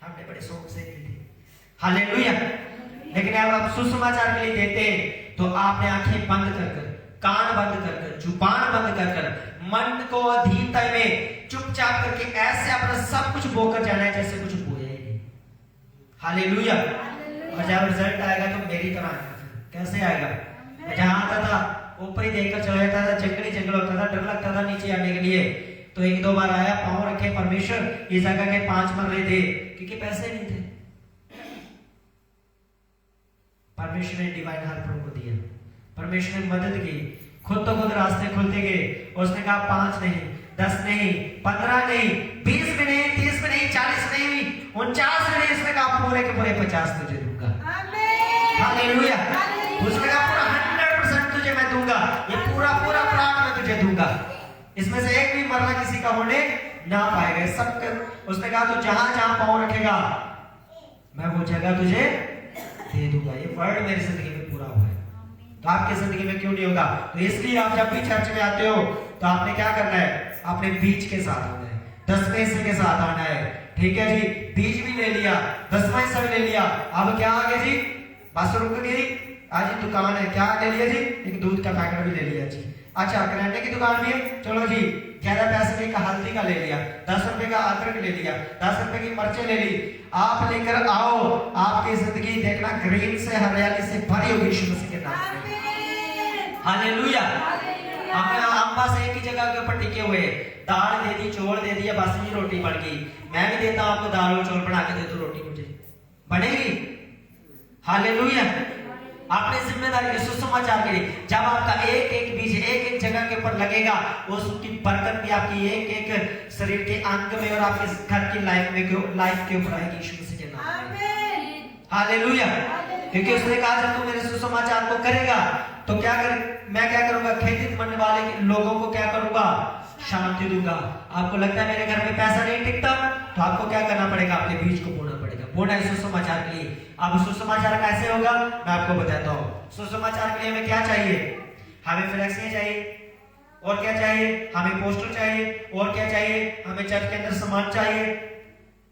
हमने बड़े शौक से दी थी। हालेलुया। लेकिन अब आप सुसमाचार के लिए देते हैं तो आपने आंखें बंद कर कर, कान बंद कर कर, जुबान बंद कर कर, मन को अधीनता में चुपचाप करके ऐसे अपना सब कुछ बोकर जाना है जैसे कुछ बोया ही नहीं। हालेलुया। और जब रिजल्ट आएगा तो मेरी तरह आएगा। फिर कैसे आएगा? जहां आता था ऊपर ही देखकर चला जाता था, जंगल होता था, डर लगता था नीचे आने के लिए, तो 1-2 बार आया, पांव रखे, परमेश्वर इस जगह के 5 मरले दे, क्योंकि पैसे नहीं थे। परमेश्वर ने डिवाइन हेल्पर को दिया, परमेश्वर ने मदद की, खुद तो खुद रास्ते खुलते गए। उसने कहा 5 नहीं, 10 नहीं, 15 नहीं, 20 में नहीं, 30 में नहीं, 40 नहीं, 49 में नहीं, उसने कहा पूरे के पूरे 50 तुझे दूंगा। हालेलुया। उसने कहा पूरा 100% तुझे मैं दूंगा, ये पूरा प्राण मैं तुझे दूंगा, इसमें से एक भी मरना किसी का होने ना पाएगा। सब उसने कहा तू जहां जहां पांव रखेगा मैं वो जगह तुझे दे दूंगा। ये वर्ड मेरी जिंदगी में पूरा हुआ है, तो आपकी जिंदगी में क्यों नहीं होगा? तो इसलिए आप जब भी चर्च में आते हो तो आपने क्या करना है? अपने बीच के साथ होना है। 10वें हिस्से के साथ आना है। ठीक है जी, बीज भी ले लिया, 10वां हिस्सा भी ले लिया, अब क्या आ गया जी, बस रुक गई। आज दुकान है, क्या ले लिया जी, एक दूध का पैकेट भी ले लिया जी। अच्छा, किराने की दुकान भी है, चलो जी 11 पैसे का हल्दी का ले लिया, 10 रुपए का अदरक ले लिया, 10 रुपए की मिर्चें ले ली। आप लेकर आओ, आपकी जिंदगी देखना ग्रीन से हरियाली से भरी होगी यीशु मसीह के नाम में। हालेलुया। हम बस एक ही जगह के ऊपर टिके हुए, दाल दे दी, चौल दे दिया, बस जी रोटी बन गई। मैं भी देता हूं आपको दाल और चौल बना के दे दो, रोटी मुझे बनेगी। हालेलुया। अपने जिम्मेदारी के सुसमाचार के लिए जब आपका एक एक बीज एक एक जगह के ऊपर लगेगा, उसकी बरकत भी आपकी एक एक शरीर के अंग में और आपके घर की लाइफ के ऊपर आएगी यीशु मसीह के नाम में। हालेलुया। क्योंकि उसने कहा जब तू मेरे सुसमाचार को करेगा तो क्या कर, मैं क्या करूंगा, खेती करने वाले लोगों को क्या करूंगा, शांति दूंगा। आपको लगता है मेरे घर में पैसा नहीं टिकता, तो आपको क्या करना पड़ेगा, आपके बीज को बोना पड़ेगा। बोना है सुसमाचार के लिए। अब सुसमाचार कैसे होगा मैं आपको बताता हूँ। सुसमाचार के लिए हमें क्या चाहिए, हमें फ्लेक्सियां चाहिए, और क्या चाहिए, हमें पोस्टर चाहिए, और क्या चाहिए, हमें चर्च के अंदर सामान चाहिए,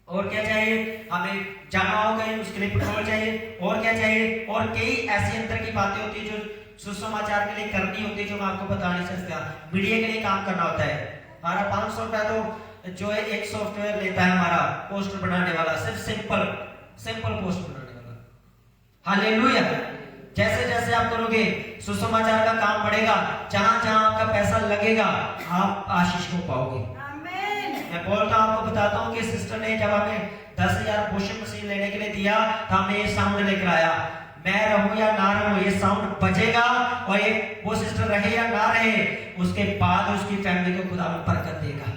और क्या चाहिए, हमें जाना होगा उसके लिए पेट्रोल चाहिए, और क्या चाहिए, और कई ऐसी अंदर की बातें होती है जो सुसमाचार के लिए करनी होती है, जो मैं आपको बता नहीं सकता। मीडिया के लिए काम करना होता है। हमारा 500 रुपया तो जो है एक सॉफ्टवेयर लेता है हमारा पोस्टर बनाने वाला, सिर्फ सिंपल पोस्टर बनाने वाला। हालेलुया। जैसे जैसे आप करोगे सुसमाचार का काम बढ़ेगा, जहां जहां आपका पैसा लगेगा आप आशीष को पाओगे। मैं बोलता हूं, आपको बताता हूं कि सिस्टर ने जब हमें 10,000 वॉशिंग मशीन लेने के लिए दिया तो हमने ये साउंड लेकर आया, मैं रहूं या ना रहूं ये साउंड बजेगा, और ये वो सिस्टर रहे या ना रहे उसके बाद उसकी फैमिली को खुदा बरकत देगा।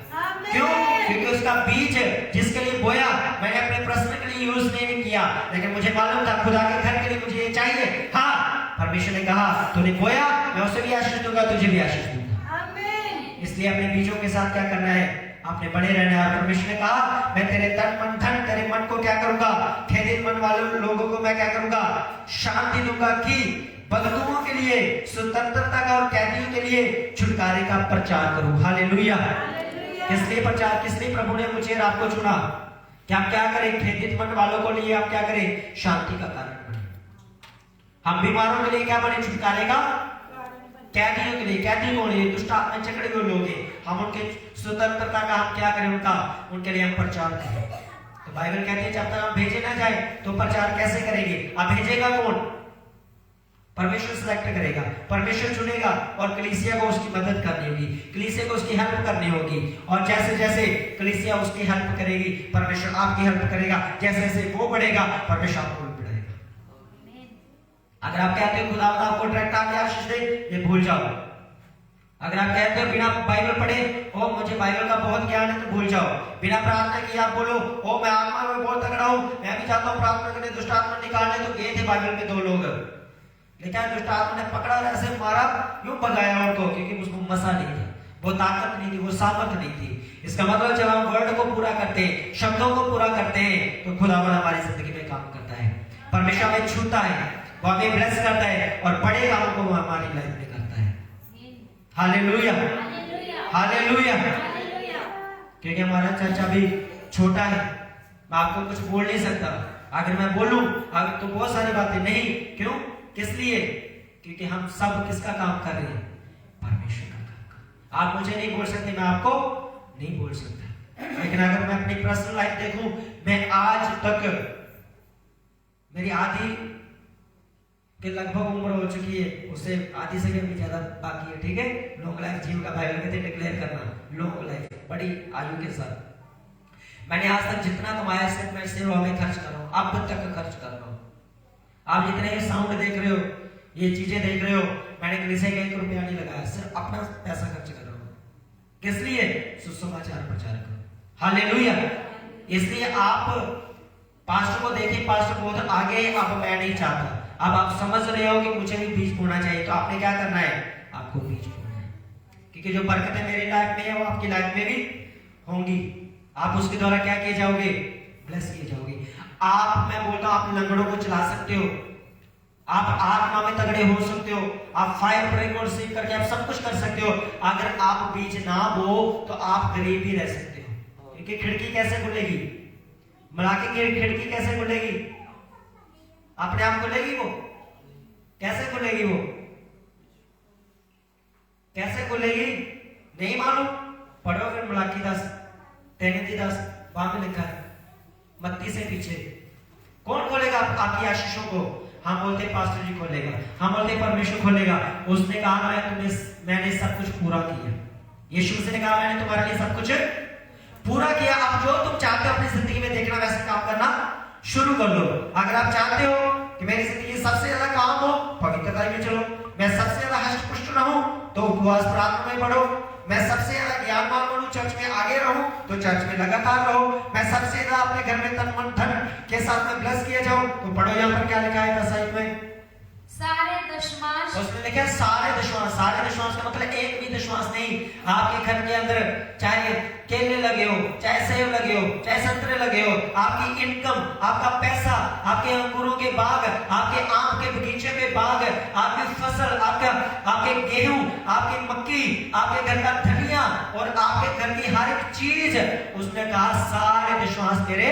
क्यों? क्योंकि उसका बीज जिसके लिए बोया, मैंने अपने प्रश्न के लिए यूज नहीं किया, लेकिन मुझे मालूम था खुदा के घर के लिए मुझे ये चाहिए। हाँ, परमेश्वर ने कहा तूने बोया, मैं उसे भी आशीष दूंगा, तुझे भी आशीष दूंगा। इसलिए अपने बीजों के साथ क्या करना है, आपने बने रहना है। परमेश्वर ने कहा मैं तेरे तन मन धन, तेरे मन को क्या करूंगा, खेदित मन वाले लोगों को मैं क्या करूंगा, शांति दूंगा, कि बंधुओं के लिए स्वतंत्रता का और कैदियों के लिए छुटकारे का प्रचार करूं। हालेलुया। किसलिए प्रचार, किसलिए प्रभु ने मुझे और आपको चुना कि आप क्या करें, खेदित मन वालों को लिए आप क्या करें, शांति का कारण बने। हम बीमारों के लिए क्या बने, छुटकारे का, कैदियों के लिए, कैदी कौन है, दुष्ट आत्मा चक्र के लोग हैं, हम उनके स्वतंत्रता का हम क्या करें, उनके लिए हम प्रचार करें। तो बाइबल कहती है जब तक हम भेजे ना जाए तो प्रचार कैसे करेंगे। अब भेजेगा कौन, परमेश्वर सिलेक्ट करेगा, परमेश्वर चुनेगा, और कलीसिया को उसकी मदद करनी होगी, कलीसिया को उसकी हेल्प करनी होगी, और जैसे जैसे कलीसिया उसकी हेल्प करेगी परमेश्वर आपकी हेल्प करेगा, जैसे जैसे वो बढ़ेगा परमेश्वर आपको भी बढ़ाएगा। अगर आप कहते हो खुदा आपको डायरेक्ट आके आशीष दे, ये भूल जाओ। अगर आप कहते हो बिना बाइबल पढ़े ओ मुझे बाइबल का बहुत ज्ञान है, तो भूल जाओ। बिना प्रार्थना किए आप बोलो ओ मैं आत्मा में बहुत तगड़ा हूं, मैं भी चाहता हूं प्रार्थना करने, दुष्ट आत्मा निकालने, तो गए थे बाइबल में 2 लोग, लेकिन दुष्ट आत्मा ने पकड़ा और ऐसे मारा, यूं भगाया उनको, क्योंकि उसको मसा नहीं था, वो ताकत नहीं थी, वो सामर्थ नहीं थी। इसका मतलब जब हम वर्ड को पूरा करते हैं, शब्दों को पूरा करते हैं, तो खुदावन हमारी जिंदगी में काम करता है, परमेश्वर हमें छूता है, वो हमें ब्लेस करता है, और बड़े कामों को हमारी लाइफ में करता है। Hallelujah, hallelujah. क्योंकि हमारा चर्च अभी छोटा है, मैं आपको कुछ बोल नहीं सकता, अगर मैं बोलूं अगर तो बहुत सारी बातें नहीं, क्यों, किस लिए, क्योंकि हम सब किसका काम कर रहे हैं, परमेश्वर का काम। आप मुझे नहीं बोल सकते, मैं आपको नहीं बोल सकता, लेकिन अगर मैं अपनी पर्सनल लाइफ देखूं, मैं आज तक मेरी आधी के लगभग उम्र हो चुकी है, उससे आधी से भी ज्यादा बाकी है, ठीक है। लॉन्ग लाइफ जीव का बाइबल कहते डिक्लेयर करना, लॉन्ग लाइफ, बड़ी आयु के साथ। मैंने आज तक जितना कमाया सिर्फ मैं सेवा में खर्च कर रहा हूँ, अब तक खर्च कर रहा हूँ। आप जितने साउंड देख रहे हो, ये चीजें देख रहे हो, मैंने किसी का 1 रुपया नहीं लगाया, सिर्फ अपना पैसा खर्च कर रहा हूँ। किस लिए, सुसमाचार प्रचार करो। हालेलुया। इसलिए आप पास्टर को देखिए, पास्टर बहुत आगे, अब मैं नहीं चाहता, अब आप समझ रहे हो कि मुझे भी बीज बोना चाहिए, तो आपने क्या करना है, आपको बीज बोना है, क्योंकि जो बरकतें मेरी लाइफ में है वो आपकी लाइफ में भी होंगी। आप उसके द्वारा क्या किए जाओगे, ब्लेस किए जाओगे। आप, मैं बोलता हूं, आप लंगड़ों को चला सकते हो, आप आत्मा में तगड़े हो सकते हो, आप फायर ब्रेक और सीख करके आप सब कुछ कर सकते हो। अगर आप बीज ना बो तो आप गरीब भी रह सकते हो। क्योंकि खिड़की कैसे खुलेगी? मलाकी की खिड़की कैसे खुलेगी? अपने आप खुलेगी वो? कैसे खुलेगी वो? कैसे खुलेगी? नहीं मालूम? पढ़ो फिर मलाकी 10 तैनीति 10 वहां पे लिखा है, मत्ती से पीछे। कौन खोलेगा आपकी आशीषों को? हम बोलते पास्टर जी खोलेगा, हम बोलते परमेश्वर खोलेगा। उसने कहा मैंने सब कुछ पूरा किया। यीशु से ने कहा मैंने तुम्हारे लिए सब कुछ पूरा किया। अब जो तुम चाहते हो अपनी जिंदगी में देखना वैसे काम करना शुरू कर लो। अगर आप चाहते हो कि मेरी जिंदगी सबसे ज्यादा काम हो, पवित्रता में चलो। मैं सबसे ज्यादा हष्ट पुष्ट रहूं तो उपवास प्रार्थना में पढ़ो। मैं सबसे ज्यादा ज्ञानवान बनूं, चर्च में आगे रहूं तो चर्च में लगातार रहो। मैं सबसे ज्यादा अपने घर में तन मन धन के साथ में ब्लेस किया जाऊं तो पढ़ो यहाँ पर क्या लिखा है 10 में, सारे दशमांश। उसमें लिखा है सारे दशमांश। सारे दशमांश का मतलब एक भी दशमांश नहीं। आपके घर के अंदर चाहे केले लगे हो, चाहे सेब लगे हो, चाहे संतरे लगे हो, आपकी इनकम, आपका पैसा, आपके अंगूरों के बाग, आपके आम के बगीचे में बाग, आपकी फसल, आपके गेहूं, आपकी मक्की, आपके घर का धनिया और आपके घर की हर एक चीज, उसने कहा सारे दशमांश तेरे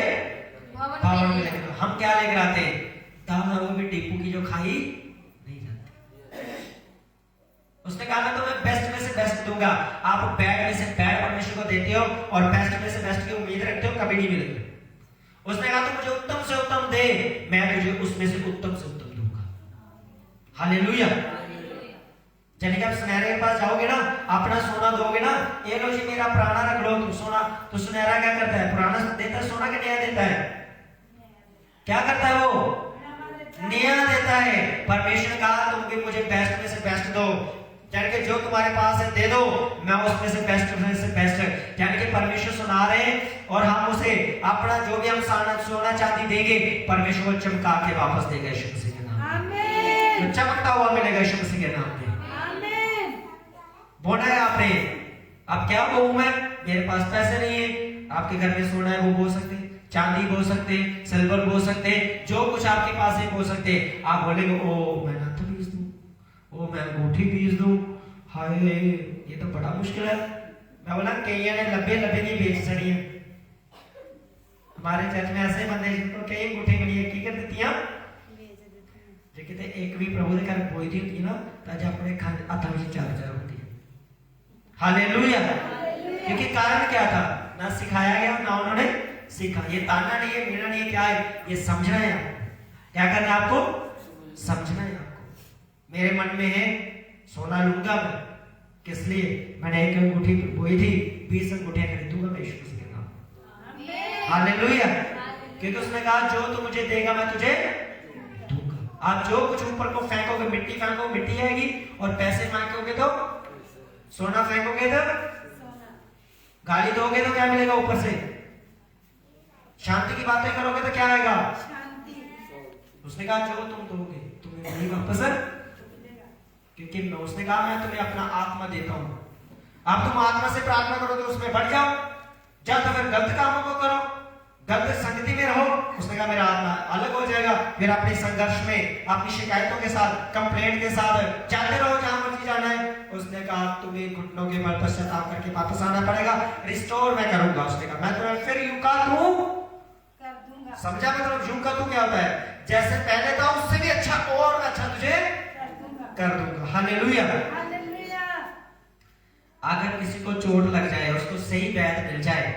भवन में लेकर। हम क्या लेकर आते हैं? दाना वो भी टीपू की जो खाई नहीं जाती। उसने कहा मैं तुम्हें बेस्ट में से बेस्ट दूंगा। आप बैड में से बैड परमेश्वर को देते हो और बेस्ट में से बेस्ट की उम्मीद रखते हो, कभी नहीं मिलेगी। उसने कहा तू मुझे उत्तम से उत्तम दे, मैं तुझे उसमें से उत्तम दूंगा। हालेलुया। चलिए आप सुनहरे के पास जाओगे ना, अपना सोना दोगे ना, ये लो जी मेरा पुराना रख लो तुम सोना। तो सुनहरा क्या करता है? पुराना देता है सोना, के नया देता है? क्या करता है वो? नया देता है। परमेश्वर कहा तुम भी मुझे बेस्ट में से बेस्ट दो, यानी कि जो तुम्हारे पास है दे दो, मैं उसमें से बेस्ट। यानी कि परमेश्वर सुना रहे हैं और हम उसे अपना जो भी हम सोना चांदी देंगे परमेश्वर को चमका के वापस देगा यीशु मसीह के नाम। आमीन। तो चमकता हुआ मिलेगा यीशु मसीह के नाम पे। आमीन। बोला है आपने, अब क्या कहूं मैं? मेरे पास पैसे नहीं है। आपके घर में सोना है वो बोल सकते, चांदी बोल सकते, सिल्वर बोल सकते, जो कुछ आपके पास है बोल सकते। आप बोलेंगे ओ मैं नथ बीज दूं, ओ मैं अंगूठी बीज दूं, हाय ये तो बड़ा मुश्किल है। मैं बोला कई ने लब्बे की बेच छड़ी है। हमारे चर्च में ऐसे बंदे जिनको कई अंगूठी मिली है, की कर देती है जे किते एक भी प्रभु दे घर पोईदी होती है ना ताजे अपने हाथों में चार होती है। हालेलुया। क्योंकि कारण क्या था? ना सिखाया गया ना उन्होंने सीखा। ये ताना नहीं है, मीना नहीं है, क्या है? ये समझना है आपको। क्या करना है आपको? समझना है आपको। मेरे मन में है सोना लूंगा मैं, किस लिए? मैंने एक अंगूठी बोई थी, 20 अंगूठियां खरीदूंगा मैं यीशु मसीह के नाम। हालेलुया। क्योंकि उसने कहा जो तू मुझे देगा मैं तुझे दूंगा। आप जो कुछ ऊपर को फेंकोगे, मिट्टी फेंकोगे मिट्टी आएगी, और पैसे फेंकोगे तो सोना, फेंकोगे तो गाली दोगे तो क्या मिलेगा ऊपर से? शांति की बातें करोगे तो क्या आएगा? शांति। उसने कहा जो तुम दोगे तुम्हें वही वापस है। क्योंकि उसने कहा मैं तुम्हें अपना आत्मा देता हूं। अब तुम आत्मा से प्रार्थना करो तो उसमें बढ़ जाओ, या तो फिर गलत कामों को करो, गलत संगति में रहो। उसने कहा मेरा आत्मा अलग हो जाएगा। फिर अपने संघर्ष में, अपनी शिकायतों के साथ, कंप्लेंट के साथ जाते रहो जहां मर्जी जाना है। उसने कहा तुम्हें घुटनों के बल पश्चाताप करके वापस आना पड़ेगा। रिस्टोर मैं करूंगा। उसने कहा मैं तुम्हें फिर यूं का दूं। समझा? मतलब यूं का तू क्या होता है? जैसे पहले था उससे भी अच्छा और अच्छा तुझे कर दूंगा। हालेलुया। अगर किसी को चोट लग जाए, उसको सही वैद्य मिल जाए,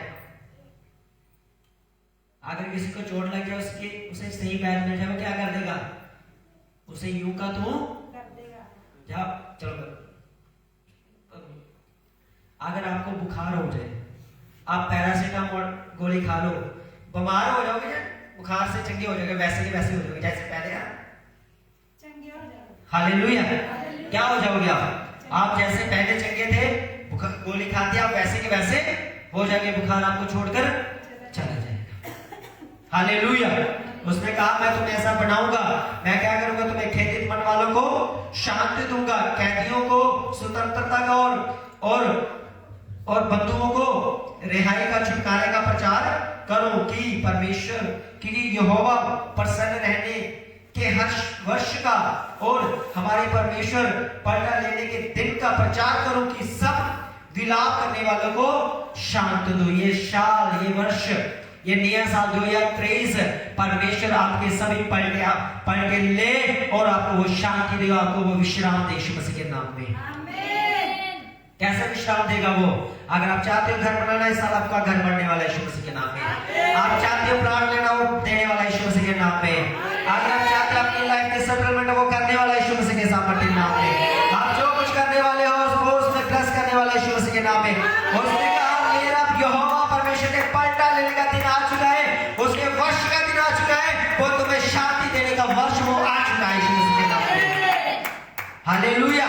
अगर किसी को चोट लग जाए उसे सही वैद्य मिल जाए, वो क्या कर देगा? उसे यूं का तू कर देगा। जा चलो। अगर आपको बुखार हो जाए, आप पैरासीटामोल गोली खा लो, बीमार हो जाओगे ना, बुखार से चंगे हो जाओगे, वैसे के वैसे हो जाओगे जैसे पहले चंगे हो जाओगे। हालेलुया। क्या हो जाओगे आप जैसे पहले चंगे थे, गोली खाते आप वैसे के वैसे हो जाएंगे। बुखार आपको छोड़कर चला जाएगा। हालेलुया। उसने कहा मैं तुम्हें ऐसा बनाऊंगा, मैं क्या करूंगा? तुम्हें खेदित मन वालों को शांति दूंगा, कैदियों को स्वतंत्रता का और बंधुओं को रिहाई का, छुटकारे का प्रचार करो कि परमेश्वर की यहोवा प्रसन्न रहने के हर वर्ष का और हमारे परमेश्वर पलटा लेने के दिन का प्रचार करो कि सब विलाप करने वालों को शांत दो। ये साल, ये वर्ष, ये नया साल 2023 परमेश्वर आपके सभी पलटे ले और आपको वो शांति देगा, आपको वो विश्राम दे यीशु मसीह के नाम में। कैसे विश्राम देगा वो? अगर आप चाहते हो घर बनाना, इस साल आपका घर बनने वाला है यीशु मसीह के नाम में। आप चाहते हो प्राण लेना, वो देने वाला है यीशु मसीह के नाम में। अगर आप चाहते हो अपनी लाइफ में सेटलमेंट, वो करने वाला है यीशु मसीह के सामर्थ्य नाम में। आप जो कुछ करने वाले हो वो उसमें प्लस करने वाला है यीशु मसीह के नाम में। उसने कहा मेरा यहोवा परमेश्वर के पलटा लेने का दिन आ चुका है, उसके वर्ष का दिन आ चुका है, वो तुम्हें शांति देने का वर्ष वो आ चुका है यीशु मसीह के नाम में। हालेलुया।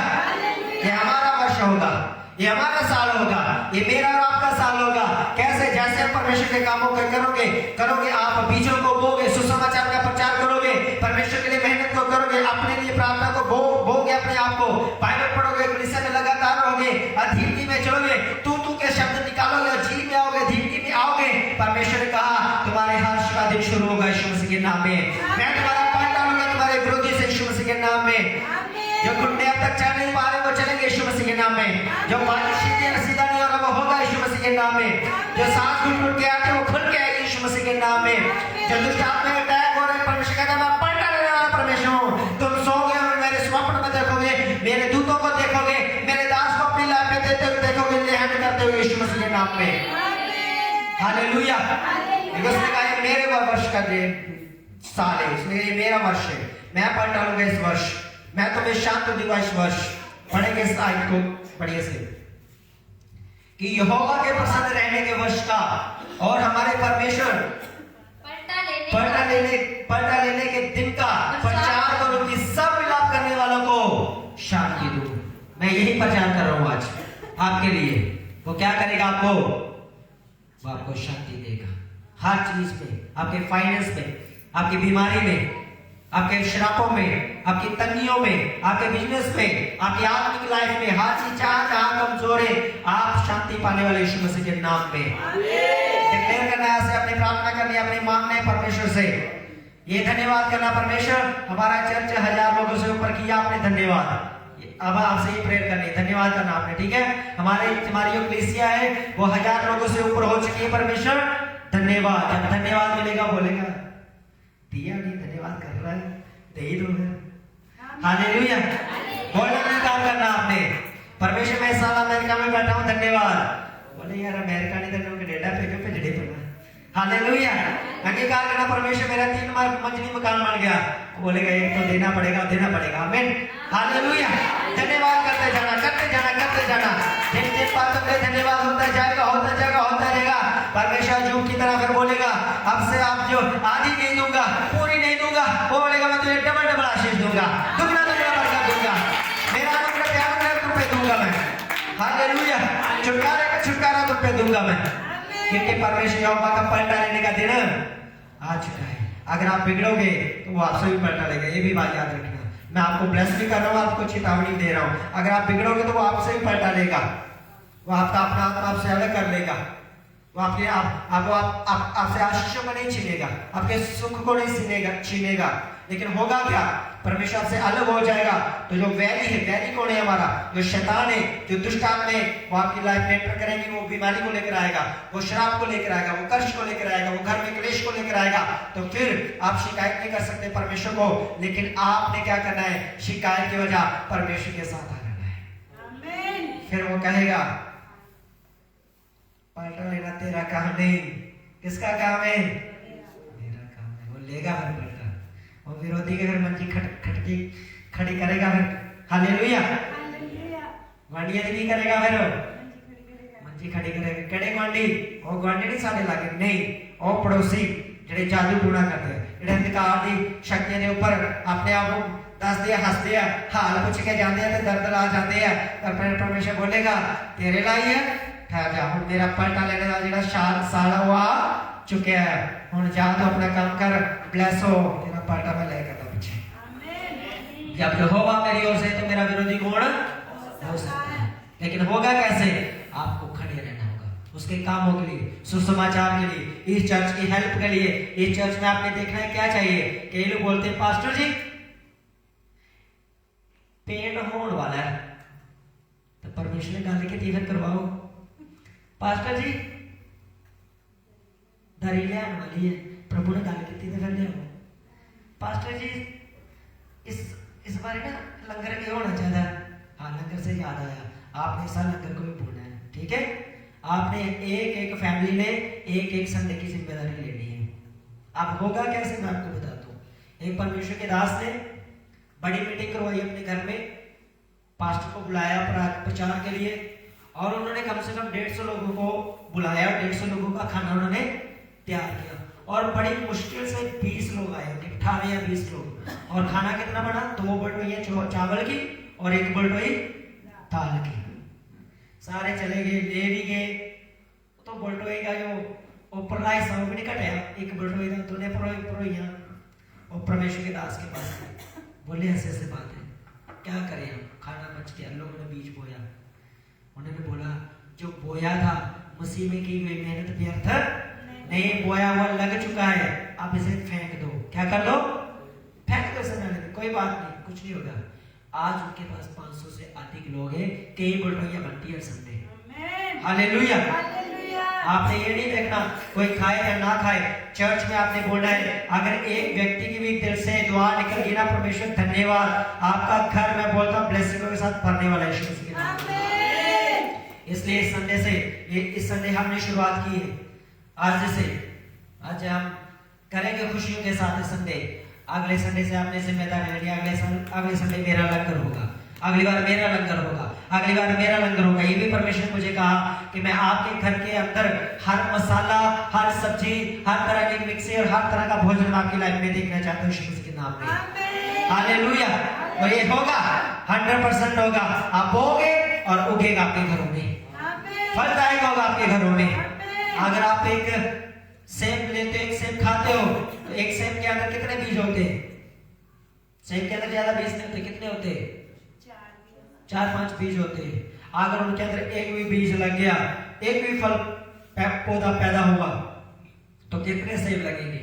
ये हमारा वर्ष होगा, ये हमारा साल होगा, ये मेरा और आपका साल होगा। कैसे? जैसे आप परमेश्वर के कामों को करोगे, आप बीजों को बोगे, सुसमाचार का प्रचार करोगे, परमेश्वर के लिए मेहनत को करोगे, अपने लिए प्रार्थना को बोगे, अपने आप को बाइबल पढ़ोगे, कलीसिया में लगातार रहोगे, धीमी में चलोगे, तू के शब्द निकालोगे और झील में आओगे, धीमी में आओगे। परमेश्वर ने कहा तुम्हारे हर्ष का दिन शुरू होगा यीशु मसीह के नाम में। मैं तुम्हारा पाठ डालूंगा तुम्हारे विरोधी से यीशु मसीह के नाम में। जो घुटने अब तक चल नहीं पा रहे वो चलेंगे यीशु मसीह के नाम में। जो बात सीधा नहीं हो रहा वो होगा यीशु मसीह के नाम में। जो सांस घुट के आते वो खुल के आएगी यीशु मसीह के नाम में। जो दुष्ट आत्मा में अटैक हो रहे परमेश्वर कहता है मैं पलटा लेने वाला परमेश्वर हूं। तुम सोओगे और मेरे स्वप्न में देखोगे, मेरे दूतों को देखोगे, मेरे दास को अपनी लाइफ में देते हुए देखोगे, लेहन करते हुए यीशु मसीह के नाम में। हालेलुया। उसने कहा ये मेरे वर्ष का साल है, इसलिए ये मेरा वर्ष है, मैं पलटा लूंगा इस वर्ष, मैं तुम्हें शांत दूंगा इस वर्ष। पढ़ेंगे इस आयत को बढ़िया से कि यहोवा के प्रसन्न रहने के वर्ष का और हमारे परमेश्वर पलटा लेने के दिन का प्रचार करो कि सब विलाप करने वालों को शांति दो। मैं यही प्रचार कर रहा हूं आज आपके लिए। वो क्या करेगा? वो आपको शांति देगा हर चीज में, आपके फाइनेंस में, आपकी बीमारी में, आपके श्रापों में, आपकी तंगियों में, आपके बिजनेस में, आपकी आत्मिक लाइफ में, हर चीज जहां कमजोर है आप शांति पाने वाले यीशु मसीह के नाम में डिक्लेयर करना है, अपनी प्रार्थना करनी है, अपनी मांगना है परमेश्वर से। ये धन्यवाद करना परमेश्वर हमारा चर्च 1000 लोगों से ऊपर किया आपने, धन्यवाद। अब आपसे ही प्रेयर करनी, धन्यवाद करना आपने, ठीक है। हमारी जो कलीसिया है वो 1000 लोगों से ऊपर हो चुकी है परमेश्वर, धन्यवाद। जब धन्यवाद मिलेगा बोलेगा दिया नहीं, धन्यवाद कर रहा है, दे ही दो। हालेलुया। बोलना नहीं काम करना आपने। परमेश्वर मैं साल अमेरिका में बैठा हूं, धन्यवाद। बोले यार अमेरिका नहीं तो कनाडा पे क्यों भेजड़े पड़ा। हालेलुया। अंगीकार करना परमेश्वर मेरा 3 मंजिली मकान बन गया, बोलेगा एक तो देना पड़ेगा। आमीन। हालेलुया। धन्यवाद करते जाना। दिन दिन बातों पे धन्यवाद होता जाएगा। परमेश्वर झूठ की तरह फिर बोलेगा अब से आप जो आधी नहीं दूंगा, पूरी नहीं दूंगा, वो बोलेगा मैं तुझे डबल आशीष दूंगा, दुगना बरकत दूंगा, मेरा अनुग्रह तुम पे दूंगा मैं। हालेलुया। छुटकारा तुम पे दूंगा मैं, क्योंकि परमेश्वर यहोवा का पलटा लेने का दिन आ चुका है। अगर आप बिगड़ोगे तो वो आपसे भी पलटा लेगा, ये भी बात याद रखना। मैं आपको ब्लेस भी कर रहा हूँ, आपको चेतावनी दे रहा हूँ। अगर आप बिगड़ोगे तो वो आपसे भी पलटा लेगा, वो आपका अपना आत्मा आपसे अलग कर लेगा, वो आपसे आशीषों को नहीं छीनेगा, आपके सुख को नहीं छीनेगा। लेकिन होगा क्या? परमेश्वर से अलग हो जाएगा तो जो वैरी कौन है? हमारा जो शैतान है, जो दुष्ट आत्मा है, वो आपकी लाइफ में एंटर करेंगी, वो बीमारी को लेकर आएगा, वो शराब को लेकर आएगा, वो कर्ज को लेकर आएगा, वो घर में क्लेश को लेकर आएगा। तो फिर आप शिकायत नहीं कर सकते परमेश्वर को, लेकिन आपने क्या करना है? शिकायत की वजह परमेश्वर के साथ आ जाना है। फिर वो कहेगा पलटा लेना तेरा काम नहीं, किसका काम है? मेरा काम है। वो लेगा हर पलटा, वो विरोधी के घर मंजी खड़ी करेगा फिर। हालेलुया। ग्वांडिया नहीं करेगा फिर, मंजी खड़ी करेगा। केड़े ग्वांडी? वो ग्वांडी नहीं साडे लागे, नहीं वो पड़ोसी जेडे जादू टूना करते हैं, जेडे अंधकार दी शक्तियां दे ऊपर अपने आप को दस दिया, हंसते हैं, हाल पूछ के जाते हैं, दर्द ला जाते हैं। परमेश्वर बोलेगा तेरे लाई है, ठहर जा, हुण मेरा पलटा लेने का जेड़ा साल हुआ चुका है, हुण जा तो अपना काम कर, ब्लेस हो, तेरा पलटा मैं लेकर तो पीछे। जब यहोवा मेरी ओर से तो मेरा विरोधी कौन हो सकता है? लेकिन होगा कैसे? आपको खड़े रहना होगा उसके कामों के लिए, सुसमाचार के लिए, इस चर्च की हेल्प के लिए। इस चर्च में आपने देखना है क्या चाहिए? कई लोग बोलते हैं पास्टर जी पेंट होने वाला है, तो परमेश्वर परमेश्वर ने गल की फिर करवाओ। पास्टर जी दरी लियान वाली है, प्रभु ने गल की फिर लियाओ। पास्टर जी इस बार ना लंगर के होना चाहिए। हाँ, लंगर से याद आया, आपने इस लंगर को भी बोलना है, ठीक है। आपने एक एक फैमिली ने एक एक संडे की जिम्मेदारी लेनी है। अब होगा कैसे मैं आपको बताता हूँ। एक परमेश्वर के दास ने बड़ी मीटिंग करवाई अपने घर में, पास्टर को बुलाया प्रचार के लिए, और उन्होंने कम से कम 150 लोगों को बुलाया, 150 लोगों का खाना उन्होंने तैयार किया, और बड़ी मुश्किल से 20 लोग आए, 18 या 20 लोग। और खाना कितना बना? 2 बटोइयां चावल की और 1 बटोई दाल की। सारे चले गए, ले भी गए, तो बटोई का जो ऊपरला हिस्सा वो भी नहीं कटा, 1 बटोई का दोनों परोइयां। और परमेश्वर के दास के पास बोले ऐसे ऐसे बात है, क्या करें हम, खाना बच गया, लोगों ने बीज बोया। उन्होंने बोला जो बोया था मसीह में की गई मेहनत व्यर्थ नहीं, बोया हुआ लग चुका है, आप इसे फेंक दो। क्या कर दो? फेंक दो इसे, कोई बात नहीं, कुछ नहीं होगा। आज उनके पास 500 से अधिक लोग हैं, कई बटोइयां बनती है संडे। हालेलुया। आपने ये नहीं देखना कोई खाए या ना खाए, चर्च में आपने बोलना है। अगर एक व्यक्ति की भी दिल से दुआ निकल गई ना, परमेश्वर धन्यवाद, आपका घर मैं बोलता हूँ ब्लेसिंगों के साथ भरने वाला है यीशु के नाम में। इसलिए इस संडे से, इस संडे हमने शुरुआत की है आज से। आज हम करेंगे खुशियों के साथ संडे। अगले संडे से आपने जिम्मेदारी लेनी, अगले संडे मेरा लंगर होगा, अगली बार मेरा लंगर होगा, अगली बार मेरा लंगर होगा। ये भी परमेश्वर ने मुझे कहा कि मैं आपके घर के अंदर हर मसाला, हर सब्जी, हर तरह की मिक्सी और हर तरह का भोजन आपकी लाइफ में देखना चाहता हूँ यीशु के नाम में। हालेलुया। और ये होगा, 100% होगा। आप बोगे और उगेगा आपके घरों में, फलदायक होगा आपके घरों में। अगर आप एक सेब लेते हो, एक सेब खाते हो, तो एक सेब के अंदर कितने बीज होते हैं? सेब के अंदर ज्यादा बीज नहीं होते, कितने होते हैं? 4-5 बीज होते हैं। अगर उनके अंदर एक भी बीज लग गया, एक भी फल पौधा पैदा हुआ, तो कितने सेब लगेंगे?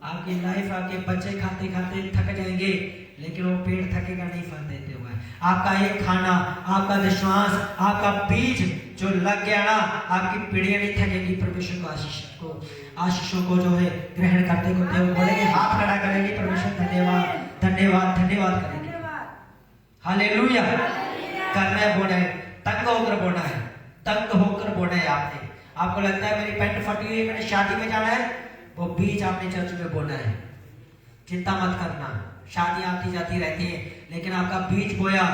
आपकी लाइफ, आपके बच्चे खाते खाते थक जाएंगे, लेकिन वो पेड़ थकेगा नहीं फल देते हुए। आपका एक खाना, आपका विश्वास, आपका बीज जो लग गया ना, आपकी पीढ़ियां नहीं थकेगी। परमेश्वर को आशीषों को जो है ग्रहण करते करते वो बोलेंगे, हाथ खड़ा करेंगे, परमेश्वर धन्यवाद धन्यवाद धन्यवाद करेंगे। हालेलुया। करना है, बोना है, तंग होकर बोना है, तंग होकर बोना है। आपको लगता है मेरी पैंट फटी हुई है, मैंने शादी में जाना है, वो बीज आपने चर्च में बोना है। चिंता मत करना, शादी आती जाती रहती है, लेकिन आपका बीज बोया,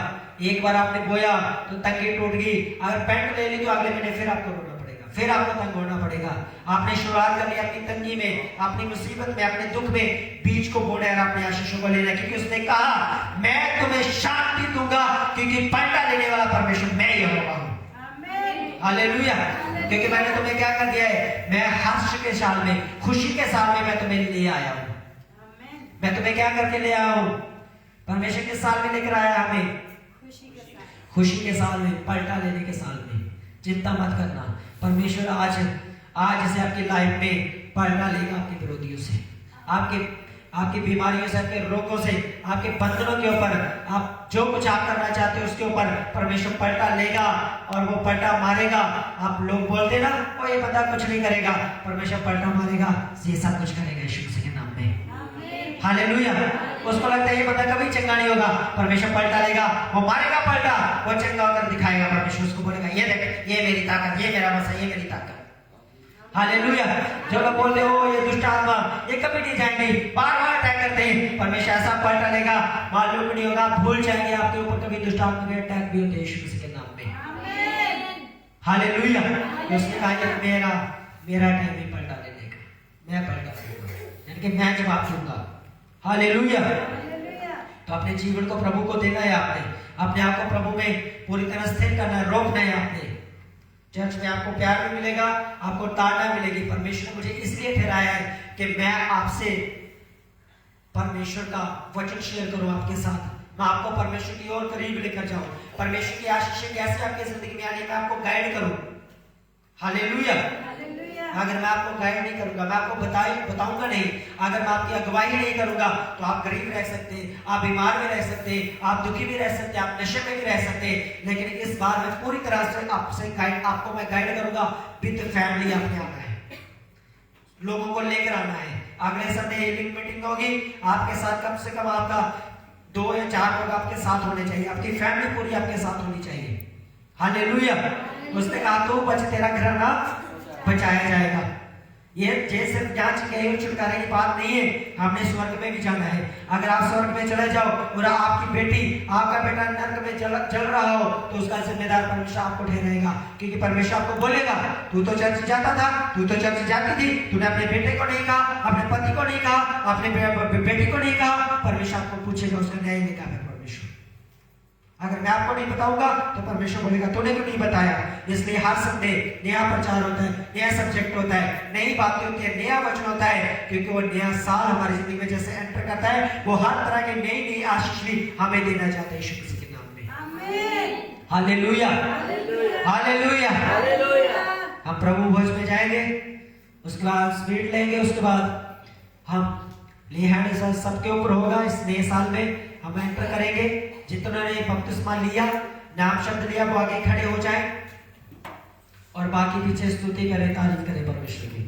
एक बार आपने बोया तो तंगी टूट गई। अगर पैंट ले ली तो अगले महीने फिर आपको रोना पड़ेगा, फिर आपको तंग होना पड़ेगा। आपने शुरुआत कर ली अपनी तंगी में, अपनी मुसीबत में, अपने दुख में, बीज को बोना है और अपने आशीषों को लेना है। क्योंकि उसने कहा मैं तुम्हें शांति दूंगा, क्योंकि पलटा लेने वाला परमेश्वर मैं यहोवा हूं। हालेलुया। क्योंकि मैंने तुम्हें क्या कर दिया है? मैं हर्ष के साल में, खुशी के साल में मैं तुम्हें लिए आया हूं। मैं तुम्हें क्या करके ले आया हूं? परमेश्वर के साल में लेकर आया हमें, खुशी के साल में, पलटा लेने के साल में। चिंता मत करना, परमेश्वर आज से आपकी लाइफ में पलटा लेगा, आपके विरोधियों से, आपकी बीमारियों से, आपके रोगों से, आपके बंधनों के ऊपर, आप जो कुछ आप करना चाहते हो उसके ऊपर परमेश्वर पलटा लेगा और वो पलटा मारेगा। आप लोग बोलते ना वो ये बंदा कुछ नहीं करेगा, परमेश्वर पलटा मारेगा, ये सब कुछ करेगा यीशु मसीह के नाम में। हालेलुया। उसको लगता है ये बंदा कभी चंगा नहीं होगा, परमेश्वर पलटा लेगा, वो मारेगा पलटा, वो चंगा होकर दिखाएगा। परमेश्वर उसको बोलेगा ये देख, ये मेरी ताकत, ये मेरा मसा, ये मेरी ताकत। हालेलुया। जो लोग बोलते हो ये दुष्ट आत्मा ये कभी नहीं जाएंगे, बार बार अटैक करते हैं, परमेश्वर ऐसा पलटा लेगा, मालूम नहीं होगा, भूल जाएंगे आपके ऊपर कभी दुष्ट आत्मा के अटैक भी होते हैं यीशु मसीह के नाम में। हालेलुया। उसने कहा मेरा टाइम है पलटा लेने का, मैं पलटा दूंगा, यानी कि मैं जवाब दूंगा। हालेलुया। तो अपने जीवन को प्रभु को देना है, आपने अपने आप को प्रभु में पूरी तरह स्थिर करना है, रोकना है आपने। चर्च में आपको प्यार भी मिलेगा, आपको ताड़ना मिलेगी। परमेश्वर ने मुझे इसलिए ठहराया है कि मैं आपसे परमेश्वर का वचन शेयर करूं आपके साथ, मैं आपको परमेश्वर की ओर करीब लेकर जाऊं, परमेश्वर की आशीष कैसे आपकी जिंदगी में आने का आपको गाइड करूं। हालेलुया। अगर मैं आपको गाइड नहीं करूंगा, मैं आपको बताऊंगा नहीं, अगर मैं आपकी अगुवाई नहीं करूंगा तो आप गरीब रह सकते हैं, आप बीमार भी रह सकते हैं, आप दुखी भी रह सकते हैं, आप नशे में भी रह सकते हैं। लेकिन इस बार मैं पूरी तरह से आपको मैं गाइड करूंगा। विद फैमिली आपने आना है, लोगों को लेकर आना है। अगले संडे हीलिंग मीटिंग होगी, आपके साथ कम से कम आपका 2 या 4 लोग आपके साथ होने चाहिए, आपकी फैमिली पूरी आपके साथ होनी चाहिए। हालेलुया। उसने कहा तो बच तेरा घराना बचाया जाएगा। ये सिर्फ जांच के छुटकारे की बात नहीं है, हमने स्वर्ग में भी जाना है। अगर आप स्वर्ग में चले जाओ और आपकी बेटी, आपका बेटा नरक में जल रहा हो तो उसका जिम्मेदार परमेश्वर आपको ठहराएगा, क्योंकि परमेश्वर आपको बोलेगा तू तो चर्च जाता था, तू तो चर्च जाती थी, तूने अपने बेटे को नहीं कहा, अपने पति को नहीं कहा, अपने बेटी को नहीं कहा। परमेश्वर आपको पूछेगा, उसका न्याय नहीं कहा परमेश्वर। अगर मैं आपको नहीं बताऊंगा तो परमेश्वर बोलेगा तूने क्यों नहीं बताया। इसलिए हर संडे नया प्रचार होता है, नया सब्जेक्ट होता है, नई बातें होती है, नया वचन होता है, क्योंकि वो नया साल हमारी जिंदगी में जैसे एंटर करता है, वो हर तरह की नई नई आशीष भी हमें देना चाहते हैं यीशु मसीह के नाम में। आमीन। Hallelujah, hallelujah. हम प्रभु भोज में जाएंगे, उसके बाद स्पीड लेंगे, उसके बाद हम सबके ऊपर होगा। इस नए साल में हम एंटर करेंगे। जितनों ने बपतिस्मा लिया, नाम शब्द लिया, वो आगे खड़े हो जाए और बाकी पीछे स्तुति करें, तारीफ करें परमेश्वर की।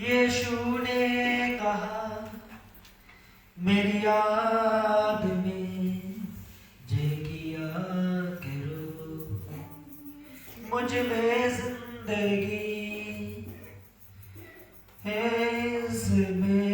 यीशु ने कहा मेरी याद में जे किया करो, मुझ में जिंदगी है इसमें